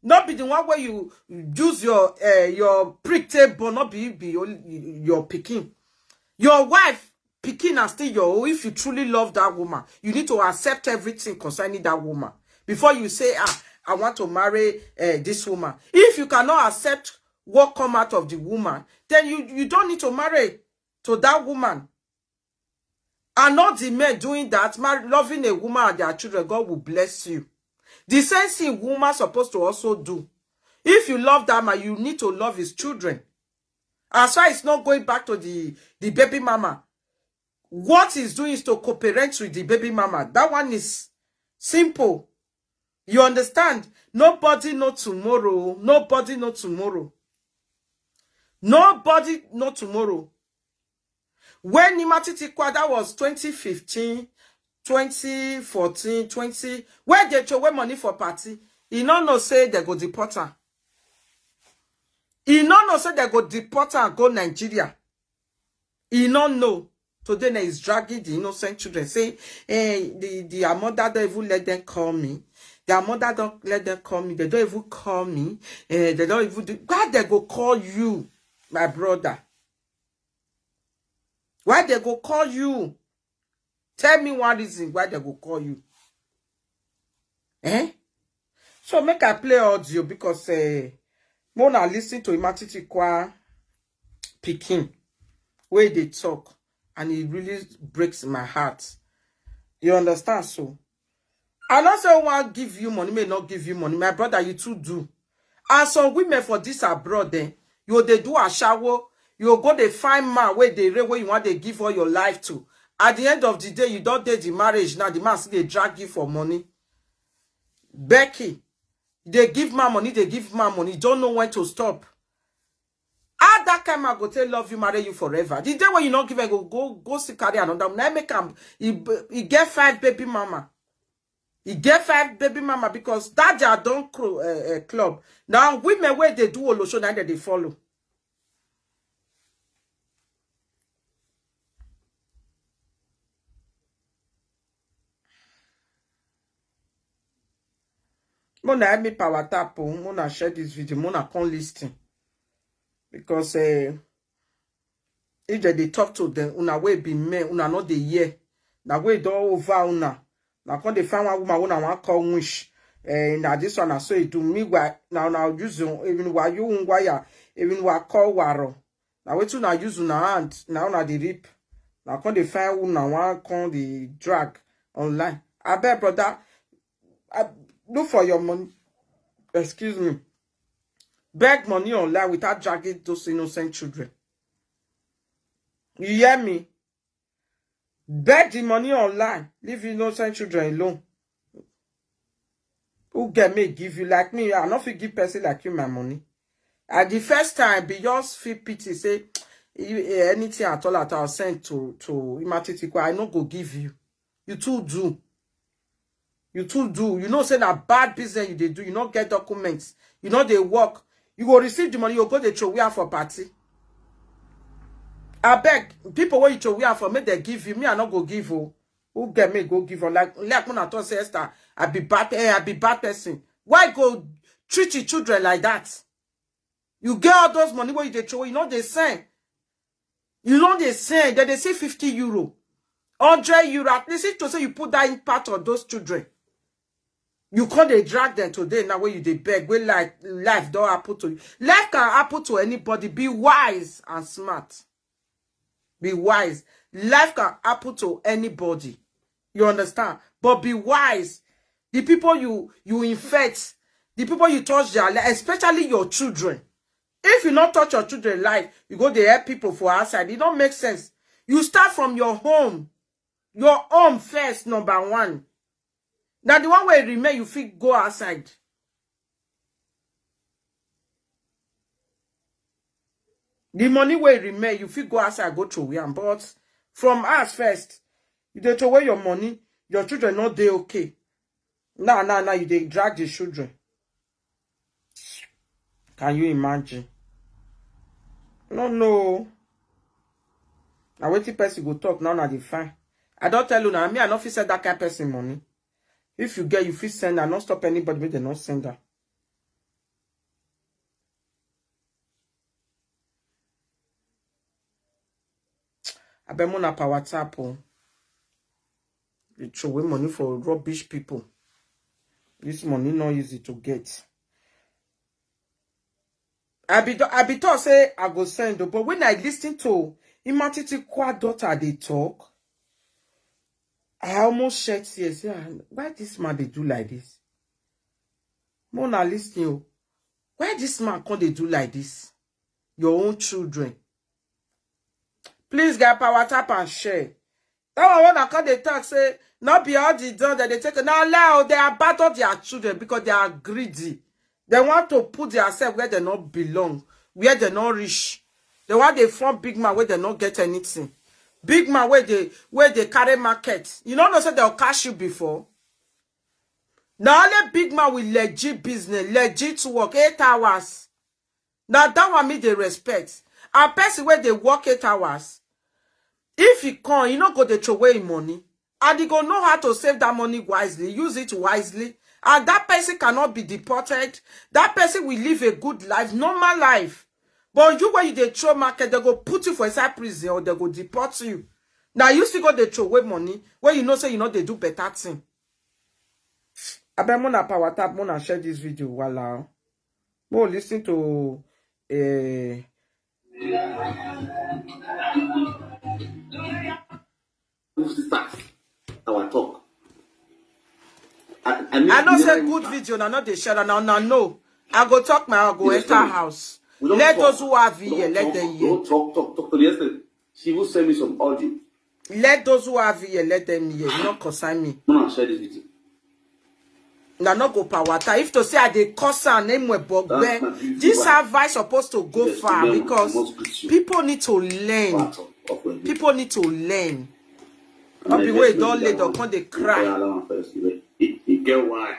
Not be the one where you use your prick table, not be your picking. Your wife picking and still your own. If you truly love that woman, you need to accept everything concerning that woman. Before you say, I want to marry this woman. If you cannot accept what come out of the woman, then you don't need to marry to that woman. And not the men doing that, loving a woman and their children, God will bless you. The same thing woman supposed to also do. If you love that man, you need to love his children. As far as it's not going back to the baby mama, what he's doing is to cooperate with the baby mama. That one is simple. You understand? Nobody know tomorrow. Nobody know tomorrow. Nobody know tomorrow. When Nimatitikwa, that was 2015, 2014, 20, where they throw away money for party, he no say they go deport her. He no say they go deport her and go Nigeria. He no know. Today they is dragging the innocent children. Say, their mother don't even let them call me. Their mother don't let them call me. They don't even call me. They don't even do. Why they go call you, my brother? Why they go call you? Tell me one reason why they go call you. So make I play audio because Mona listen to Imatitikwa picking where they talk and it really breaks my heart. You understand? So I don't say want give you money, may not give you money. My brother, you too do. And some women for this abroad, then they do a shower. You go they find man where you want to give all your life to. At the end of the day, you don't date the marriage. Now the man still they drag you for money. Becky, they give man money, they give man money. Don't know when to stop. How that kind man go tell love you, marry you forever? The day when you not give a go see carry another. Now make him he get 5 baby mama. He get 5 baby mama because that they don't club. Now women where they do all show now that they follow. Mona help me power tap. Mona share this video. Mona can't listen because if they talk to them, una way be men, una not the year. Now way do over una. Now when they find one woman, una want call wish. Now this one I saw it to me. Now use even while you wire, even while call waro. Now wait till now use una hand. Now na the rip. Now when they find una want call the drag online. I bet brother. Look for your money. Excuse me. Beg money online without dragging those innocent children. You hear me? Beg the money online. Leave innocent children alone. Who get me give you like me? I not give person like you my money. At the first time, be just feel pity. Say anything at all send to Imatitiko. I not go give you. You too do. You too do. You know, say that bad business you they do. You not get documents. You know they work. You go receive the money. You go they throw we for party. I beg people when you throw we for me they give you. Me I not go give you. Who get me go give you? Like when I told Esther, I be bad person. Why go treat your children like that? You get all those money where you they throw. You know they send. You know they send. They say 50 euro, 100 euro. At least to say you put that in part of those children. You can't they drag them today now where you they beg. Where like life don't happen to you. Life can happen to anybody. Be wise and smart. Be wise. Life can happen to anybody. You understand? But be wise. The people you infect, the people you touch their life, especially your children. If you not touch your children's life, you go to help people for outside. It don't make sense. You start from your home. Your home first, number 1. Now the one where you remain, you feel go outside. The money where you remain, you feel go outside, go to where. But from us first, you dey throw away your money, your children not they okay. Now you dey drag the children. Can you imagine? No. Now wait till person go talk now they fine. I don't tell you now, me I not fit send that kind of person money. If you get, you fit send her, not stop anybody, but they not send her. I bet more na power tap. You throw away money for rubbish people. This money not easy to get. I be thought say I go send, but when I listen to Imatitiko daughter they talk, I almost shed tears. Yeah, why this man they do like this? Mona listen you. Why this man can't they do like this? Your own children. Please get power tap and share. That one I can't they talk say not be all the done that they take. Now allow they abandon their children because they are greedy. They want to put themselves where they not belong, where they not rich. They want they form big man where they not get anything. Big man where they carry market. You know say they'll cash you before. Now only big man with legit business, legit work 8 hours. Now that one me they respect. And person where they work 8 hours. If he can't, you not go to throw away money. And he go know how to save that money wisely, use it wisely. And that person cannot be deported. That person will live a good life, normal life. But you when you they throw market, they go put you for inside prison or they go deport you. Now you still go they throw away money where you know say you know they do better thing. I bet mona power tap, mona share this video while more listen to our talk. I know say good video, now not they share now no. I go talk I go enter house. Let those who have here, let them hear. Don't talk to the Esther. She will send me some audio. Let those who have here, let them hear. You not consign me. I'm not share this video. na no go power tap. If to say I dey curse her name we bogbe, this advice supposed to go far because people need to learn. People need to learn. Not be way don't let them come they cry. You get why?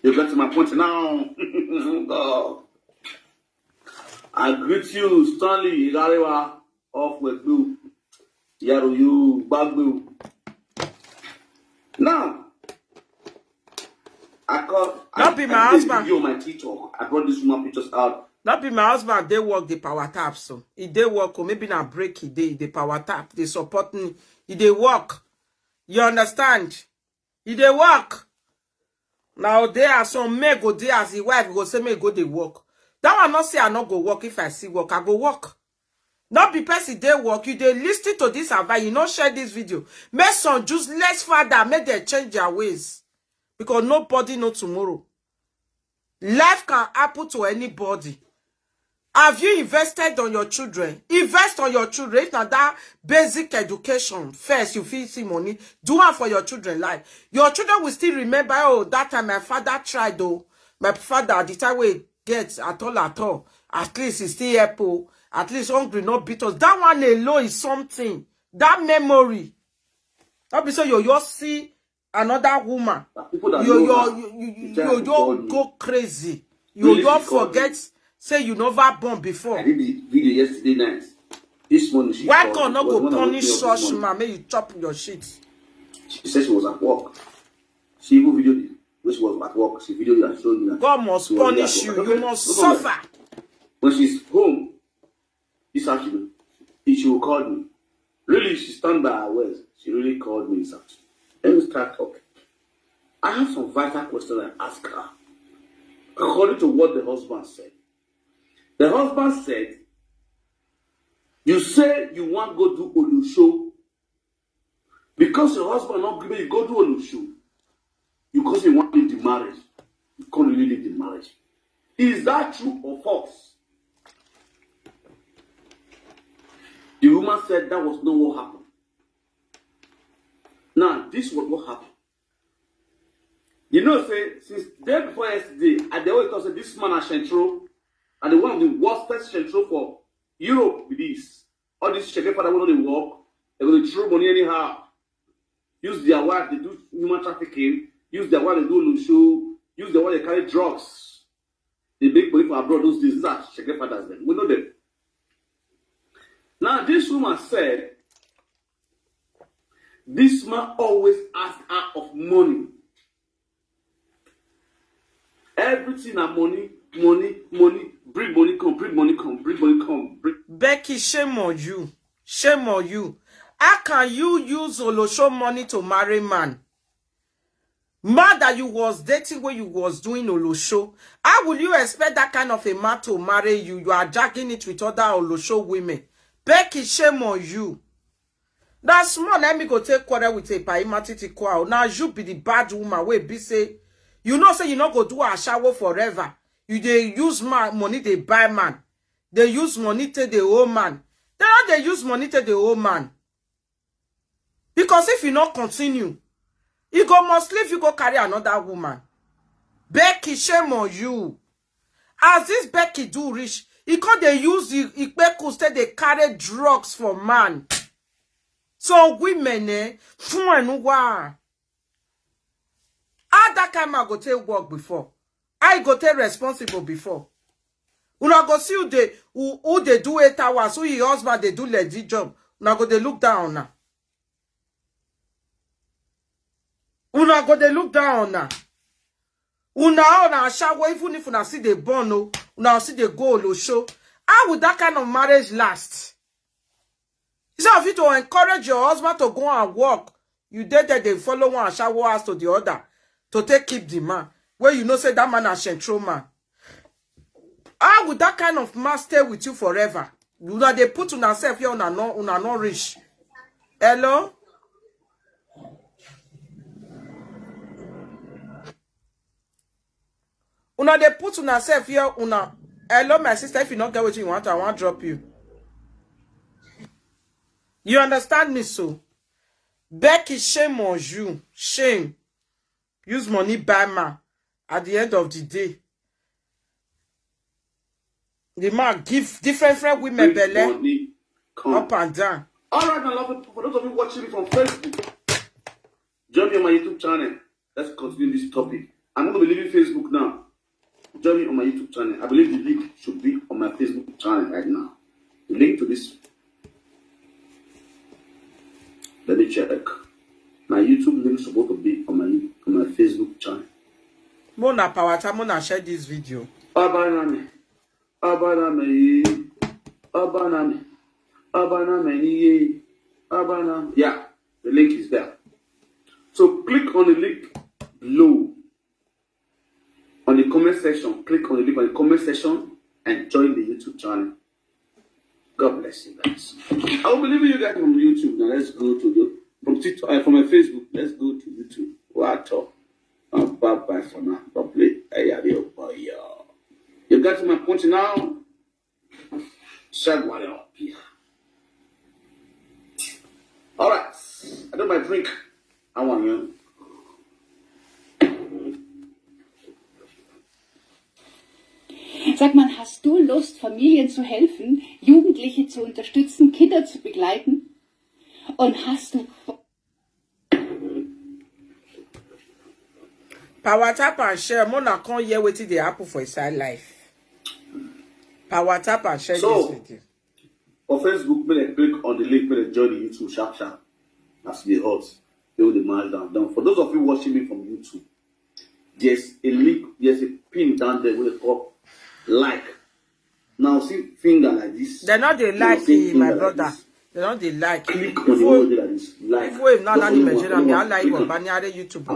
You got to my point now. God. I greet you, Stanley. Igariwa off with blue. Yaru you bad blue. Now, Not be my husband. Video on my TikTok. I brought this woman pictures out. Not be my husband. They work the power tap so. If they work or maybe na break the power tap. They support me. If they work, you understand? If they work. Now there are some men go there as the wife go say me go they work. That one not say I not go work if I see work. I go work. Not be person they work. You they listen to this advice. You not share this video. Make some just less father. Make them change their ways. Because nobody know tomorrow. Life can happen to anybody. Have you invested on your children? Invest on your children. If not that basic education, first you feel see money. Do one for your children life. Your children will still remember, oh, that time my father tried, though. My father, the time we get at all. At least he's still helpful. At least hungry, not beat us. That one alone is something. That memory. That be so you see another woman. You go crazy. You forget. Say you never born before. I did the video yesterday night. This morning she why can't not go punish such man? May you chop your shit. She said she was at work. She even videoed it when she was at work. She videoed it and showed me that God must punish you. You must suffer. When she's home, this afternoon, she will call me. Really, she stand by her words. She really called me this afternoon. Let me start talking. I have some vital questions I ask her. According to what the husband said. The husband said, you say you want to go do Olusho because your husband not giving you go do Olusho because you want to leave the marriage. You can't really leave the marriage. Is that true or false? The woman said that was not what happened. Now, this was what happened. You know, say, since day before yesterday, and they always say this man has Shentro. And one of the worst central for Europe with this. All these check father when they work, they're going to throw money anyhow. Use their wife, they do human trafficking. Use their wife, they do lusho. Use their wife, they carry drugs. They make money for abroad. Those things are check fathers. Then we know them. Now this woman said, this man always asks her of money. Everything are money. Bring money come. Becky, shame on you. Shame on you. How can you use Olosho money to marry man? Man that you was dating when you was doing Olosho. How will you expect that kind of a man to marry you? You are dragging it with other Olosho women. Becky, shame on you. That's small. Let me go take quarrel with a paimatiti kwao. Now you be the bad woman. Wait, be say, you know, say you not go do a shower forever. You they use money they buy man. They use money to the old man. They use money to the old man. Because if you not continue, you go must leave, you go carry another woman. Becky, shame on you. As this Becky do rich, he can't they use the Aproko say they carry drugs for man. So women how that kind of go take work before? I go take responsible before. Una go see who they do 8 hours, who your husband they do legit job. Una go they look down now. Una go they look down now. Una shower even if una see the bono, una see the goal show. How would that kind of marriage last? It's not fit to encourage your husband to go and work. You did that they follow one shower house to the other to take keep the man. Where you know say that man is central man. How would that kind of man stay with you forever? You know they put on yourself here una not rich. Hello? Una they put on yourself here una. Hello, my sister. If you don't get what you want, I want to drop you. You understand me so? Becky, shame on you. Shame. use money buy man. At the end of the day, the man give different women belly up and down. All right, my lovely people, for those of you watching me from Facebook, join me on my YouTube channel. Let's continue this topic. I'm going to be leaving Facebook now. Join me on my YouTube channel. I believe the link should be on my Facebook channel right now. The link to this. Let me check. My YouTube link is supposed to be on my Facebook channel. Mona Pawata, Mona share this video. Abaname. Yeah, the link is there. So click on the link below. On the comment section, click on the link on the comment section and join the YouTube channel. God bless you guys. I will be leaving you guys from YouTube. Now let's go to from TikTok, from my Facebook. Let's go to YouTube. What? Bye for now. God bless. You got to my point now. All right. I do my drink. I want you. Sag mal, hast du Lust, Familien zu helfen, Jugendliche zu unterstützen, Kinder zu begleiten? Und hast du... Power tap and share. Mona can't hear what they happen for his side life. Power tap and share this video. For Facebook, when I click on the link, when I join the YouTube sharp. That's the odds. They will march down. For those of you watching me from YouTube, there's a link, there's a pin down there with a call like. Now see finger like this. They're not the like, my brother. Like they're not the like. Click on the emoji like this. Like. If we're not only Nigerian, I like on Banyade YouTube.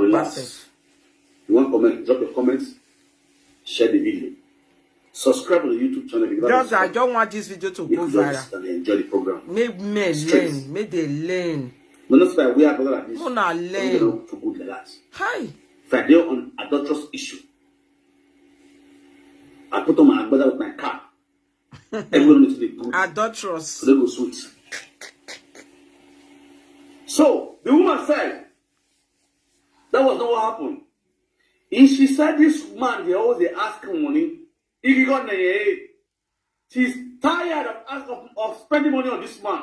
You want comment? Drop your comments. Share the video. Subscribe to the YouTube channel. Just I don't want this video to go viral. And enjoy the program. Make me learn. Make they learn. No, not like we are brother like this. No, not learn. To good like that. Hi. If I deal on adulterous issue, I put on my brother with my car. Everyone needs to be good. Adulterous. So they go sweet. So the woman said that was not what happened. And she said this man, they always ask him money. If he got she's tired of spending money on this man.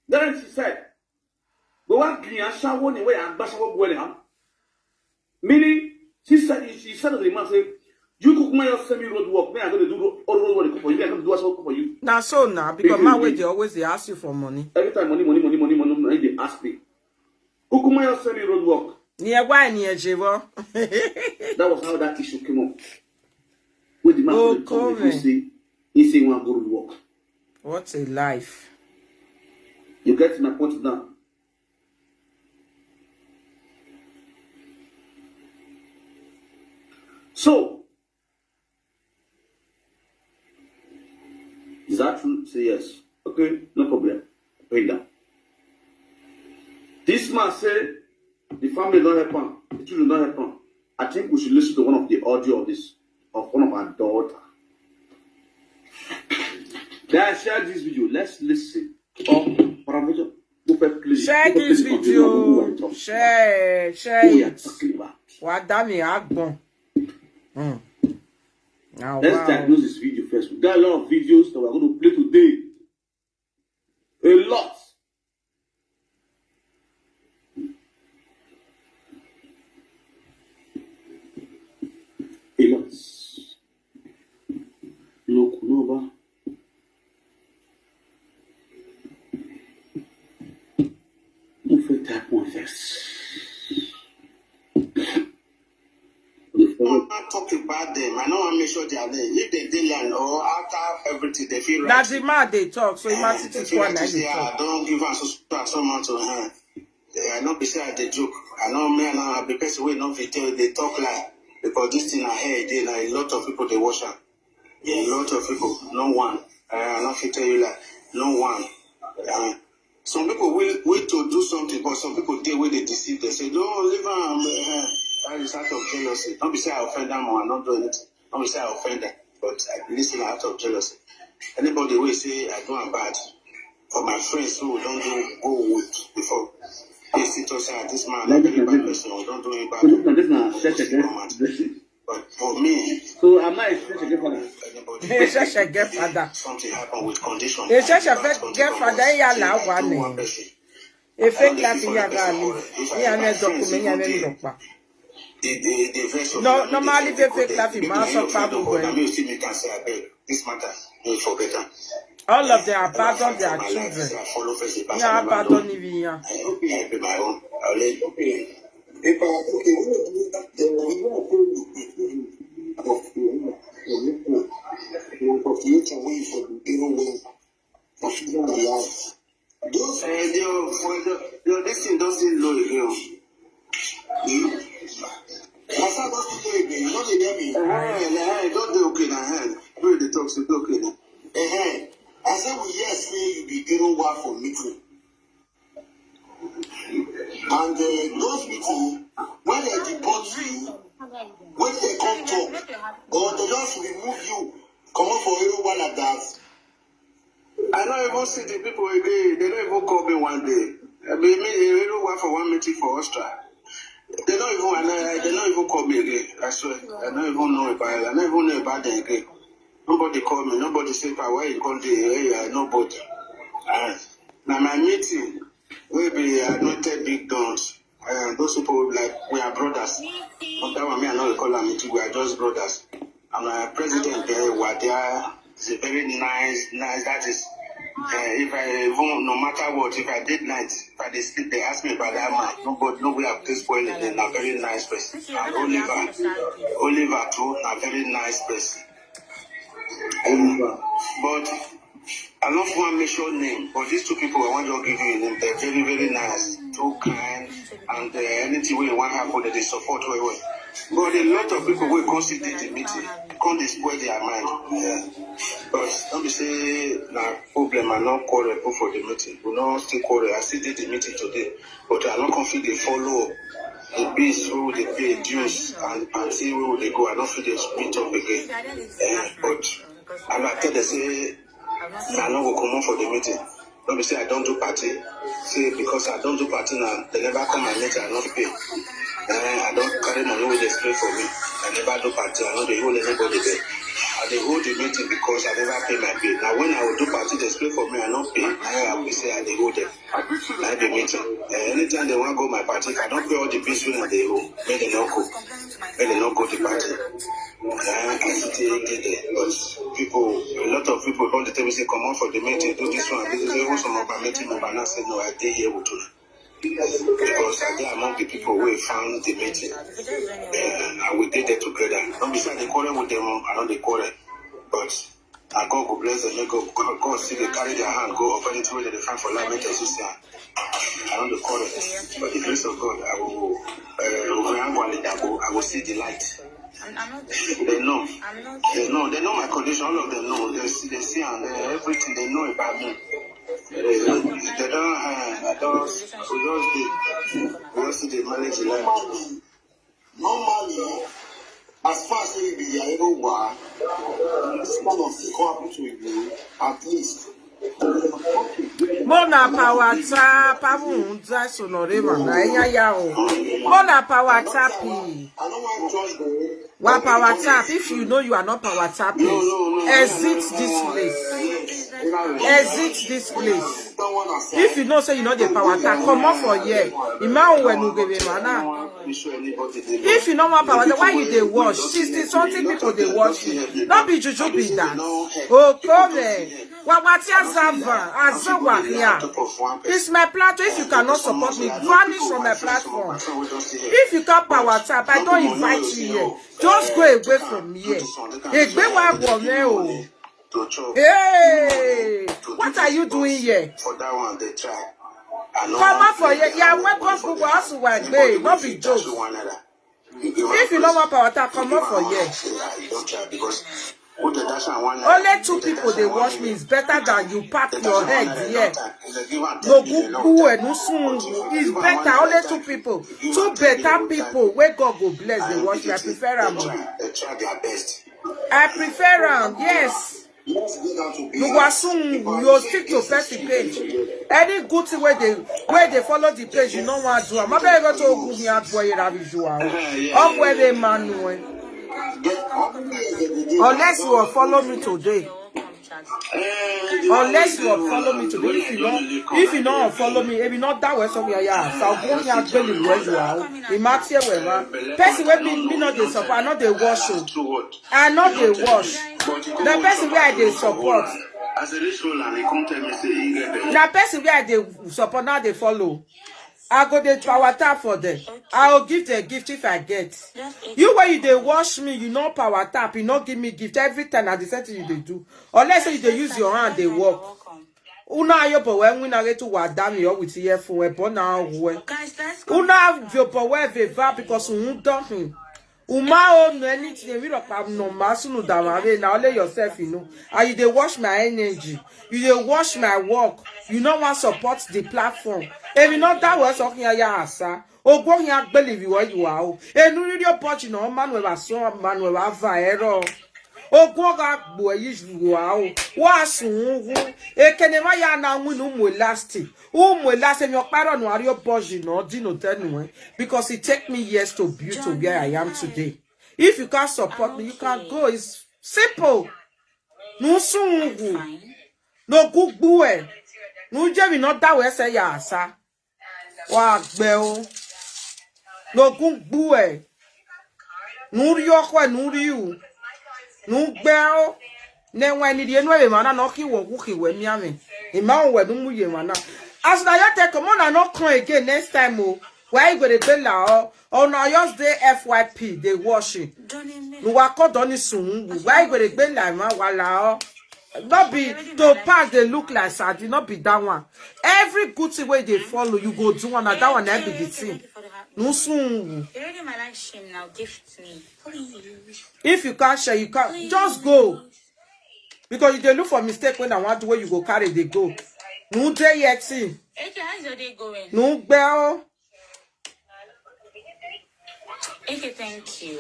Then she said, "But what meaning, she said to the man, say, you cook my semi road work, me, I'm going to do all road work for you, I'm going to do what for you." Now, so now, because my way, they always they ask you for money. Every time money, they ask me. Who cook my semi road work? Near why near Jevo? That was how that issue came up. With the man he say one good work. What a life. You get my point now. So, is that true? Say yes. Okay, no problem. Bring down. This man said the family don't help him. The children don't help him. I think we should listen to one of the audio of one of our daughter. Then I shared this video. Let's listen. Share this video. Share it. What damn Agbon. Now, let's diagnose this video first. We got a lot of videos that we're going to play today. A lot. A lot. Look, Nova. On fait type one first. I talk about them. I know I make sure they are there. If they did land or after everything, they feel right. That's the man they talk. So you must say, I don't give us so much to her. I know beside the joke. I know me and I be person we not tell they talk like because this thing I heard they like a lot of people they watch her. Yeah, a lot of people, no one. I not tell you like no one. Some people will wait to do something, but some people they will they deceive. They say, don't leave her. That is out of jealousy. Don't be say I offend them or I not do anything. Don't be say I offend them, but I listen out of jealousy. Anybody will say I do am bad for my friends who don't go with before. They sit aside, this man, not very bad person, we don't do it bad. But for me, so am I a get father. Something happened with condition. Get father, ya la one. If fake life in your no, normally they fake life in master this matter, you forget them. All of them abandon their children. Yeah, abandon even. I pay my own. I'll let you pay. This thing doesn't low here. Don't do okay now. Where the talks to do okay now. I said, well, yes, you be doing work for meeting. And those people, when they deport you, when they come talk, or they just remove you, come up for everyone like that. I don't even see the people again. They don't even call me one day. I mean, they don't work for one meeting for Austria. They don't even call me again. I swear. I don't even know about them again. Nobody call me. Nobody say, why you call the nobody. Now my meeting will be anointed big dons. Those people like we are brothers. But that one me I know we call them meeting. We are just brothers. And my president Wadia is a very nice. That is, if I even no matter what, if I did night, if I did sleep, they ask me about that man. Nobody have this point. They're a very nice person. And Oliver too, a very nice person. But I don't want to mention name, but these two people I want to give you a name. They're very, very nice, too kind, and anything we want to happen, they support well. But a lot of people will consider the meeting, can't destroy their mind. Yeah. But don't be say na problem. I not quarrel for the meeting. We not still quarrel. I still did the meeting today, but I not confident they follow the beast who they pay dues and see where they go. I don't feel they split up again. But I tell they say I no go come on for the meeting. Don't be say I don't do party. Say because I don't do party now, they never come and meet. I not pay. I don't carry money with they spray for me. I never do party. I know they hold anybody there. They hold the meeting because I never pay my bill. Now when I will do party, they spray for me. I not pay. I will say they hold them. I the meeting. Anytime they want to go my party, if I don't pay all the bills when they hold, may they not go. May they not go to party. I still did it. But people, a lot of people all the time say, come on for the meeting, do this one. This is even some of my meeting member now said, no, I stay here with you. Because I did among the people who found the meeting. And we did it together. Don't be saying they quarrel with them, I know they quarrel. But I God will bless them. God see they carry their hand, go up anything where they find for life, make us I know the quarrel. But the grace of God, I will see the light. They know. They know my condition. All of them know. They see and everything they know about me. They don't. We just they manage the life. Normally, as far as you be able to work, this kind of thing happen to you at least. Mona power tap, avunza sonoreva na enya yao. Mona power tapping. One power tap. If you know you are not power tapping, exit this place. Exit this place. If you know say you know the power tap, come off for here. Imagine when you give mana. If you know one power tap, why you they watch? 60 something people they watch you. Not be juju be that. Oh come there. It's my platform. If you cannot support me, vanish from my platform. If you can't power tap, I don't invite you here. Just go away from here. Hey, what are you doing here? For that one, they try. Come out for here. Yeah, welcome to us. Not be jokes. If you don't want power tap, come out for here. Only 2 people they watch me is better than you pack your head here. No boo and no soon. It's better. Only 2 people. 2 better people. Where God go bless they watch me. I prefer them. They try their best. I prefer them. Yes. Let's get down to You will soon you stick to person page. Any good thing where they follow the page, you know what to do. My baby go to go me out boy visual. Up where they manual. Unless you will follow me today. Unless you will follow me today. If you don't follow me, if you not that way somewhere, yeah. So go me out where you are. In Matthew where person where me not they support, I not they wash you. I not they wash. The person where they support. Now person where they support, now they follow. I go the power tap for them. I'll give the gift if I get. You when you they wash me, you know power tap, you not give me gift every time at the same thing you they do. Unless you they use your hand, they walk. Una yo po when we na get to what damn you with here for weapon now. Una yo po we va because you don't. Uma own anything we don't have no mass no damage. Now let yourself you know. And you they wash my energy. You they wash my work. You know what support the platform. If you know that was talking ya asa. O go here believe you where you are. And you really watch no man we so man we viral. O go ga boy you are. Was e kenema ya na win last. Last your parent no your boss no dino tell me because it take me years to build to where I am today. If you can't support me, you can't go. It's simple. No soon. No good boy. No Jerry not that way say ya sir. Wa bell. No good boy. No yokwa no you. No bell. Ne when the enwe mana no ki wo ku ki we mi ame. E ma we no mu ye mana. As na you take come on and not come again next time oh. Why you go to bella or now just the FYP they washing. No wa ko doni sun. Why you go to bella ma wala not be to pass they look like sad, not be that one. Every good thing way they follow, you go do one and that one be the thing. No soon. You already my life shame now. Gift me, please. If you can't share, you can't just go. Because you they look for mistake when I want to where you go carry they go. No day yet see. Eke, how's your day going? No bell. Eke, thank you.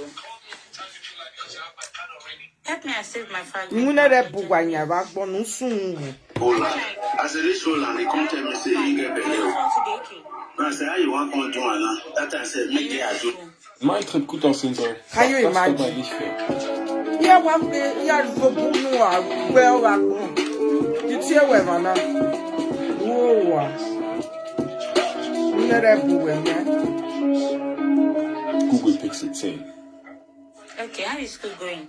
Help me save my family. You never buganya back, but no soon. As a ritual, and they come tell me, say, you get better. I say, how you want to do it? That I said, make it as you. Mein Trip gut aussehen soll. Can you Das dabei imagine? nicht fair. Yeah, one day, yeah, go well, you tear where man. Whoa, you never buganya. Google Pixel 10. Okay, how is school going?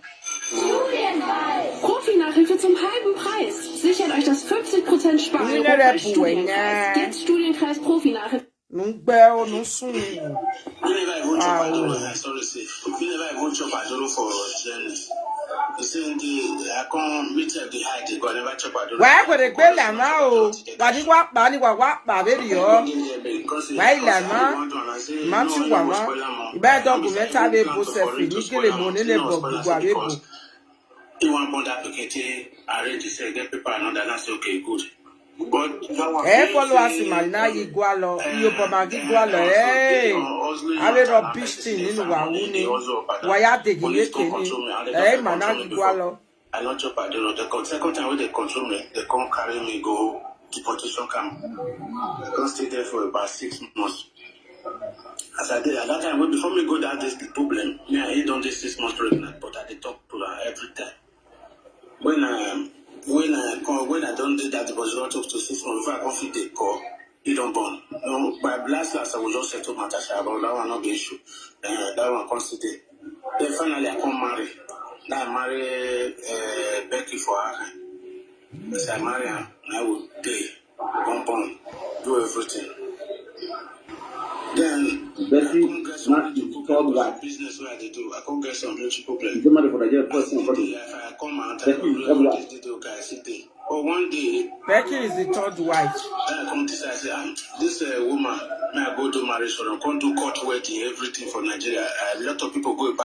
Profi-Nachhilfe zum halben Preis. Sichert euch das 50% Sparung bei Studienkreis. Jetzt Studienkreis Profi-Nachhilfe. No bell, no soon. We never even chop ajolo. Sorry, say. We never even chop ajolo for journey. You see, I can't meet up the height. But never chop ajolo. Why would it be like now? What you walk, Bani, what, video? Why, Lama? Mamsi Wama, bad document have a boss of Nicky Monele Bobu. You want to advocate, arrange to say, get people another, that's okay, good. But follow us in my now, Igualo, you Pomagi Gualo, eh? I will rubbish thing in Wawuni. Why are they getting it? Eh, Managi Gualo. I not chop ajolo. The second time when they control me, they come carry me go deportation camp. I can't stay there for about 6 months. As I did at that time, before me go down, this the problem. Me, I done this 6 months pregnant, but I did talk to her every time. When I don't do that, because you talk to 6 months before I come fit the call, you don't born. No, by last I will just settle my task about that one, not the issue. That one consider. Then finally I come marry. Now I marry Becky for her. As I marry her, I will pay, come born, do everything. Then Becky, I can't get some not the third wife. business where they do. I can't get some beauty problem. The money for the year person for the If I come out, I Becky will is third do wife. this guy sit there. But one day, Becky is the third wife. then I come decide, say, this woman, may I go to marriage for them, come do court wedding, everything for Nigeria. A lot of people go back.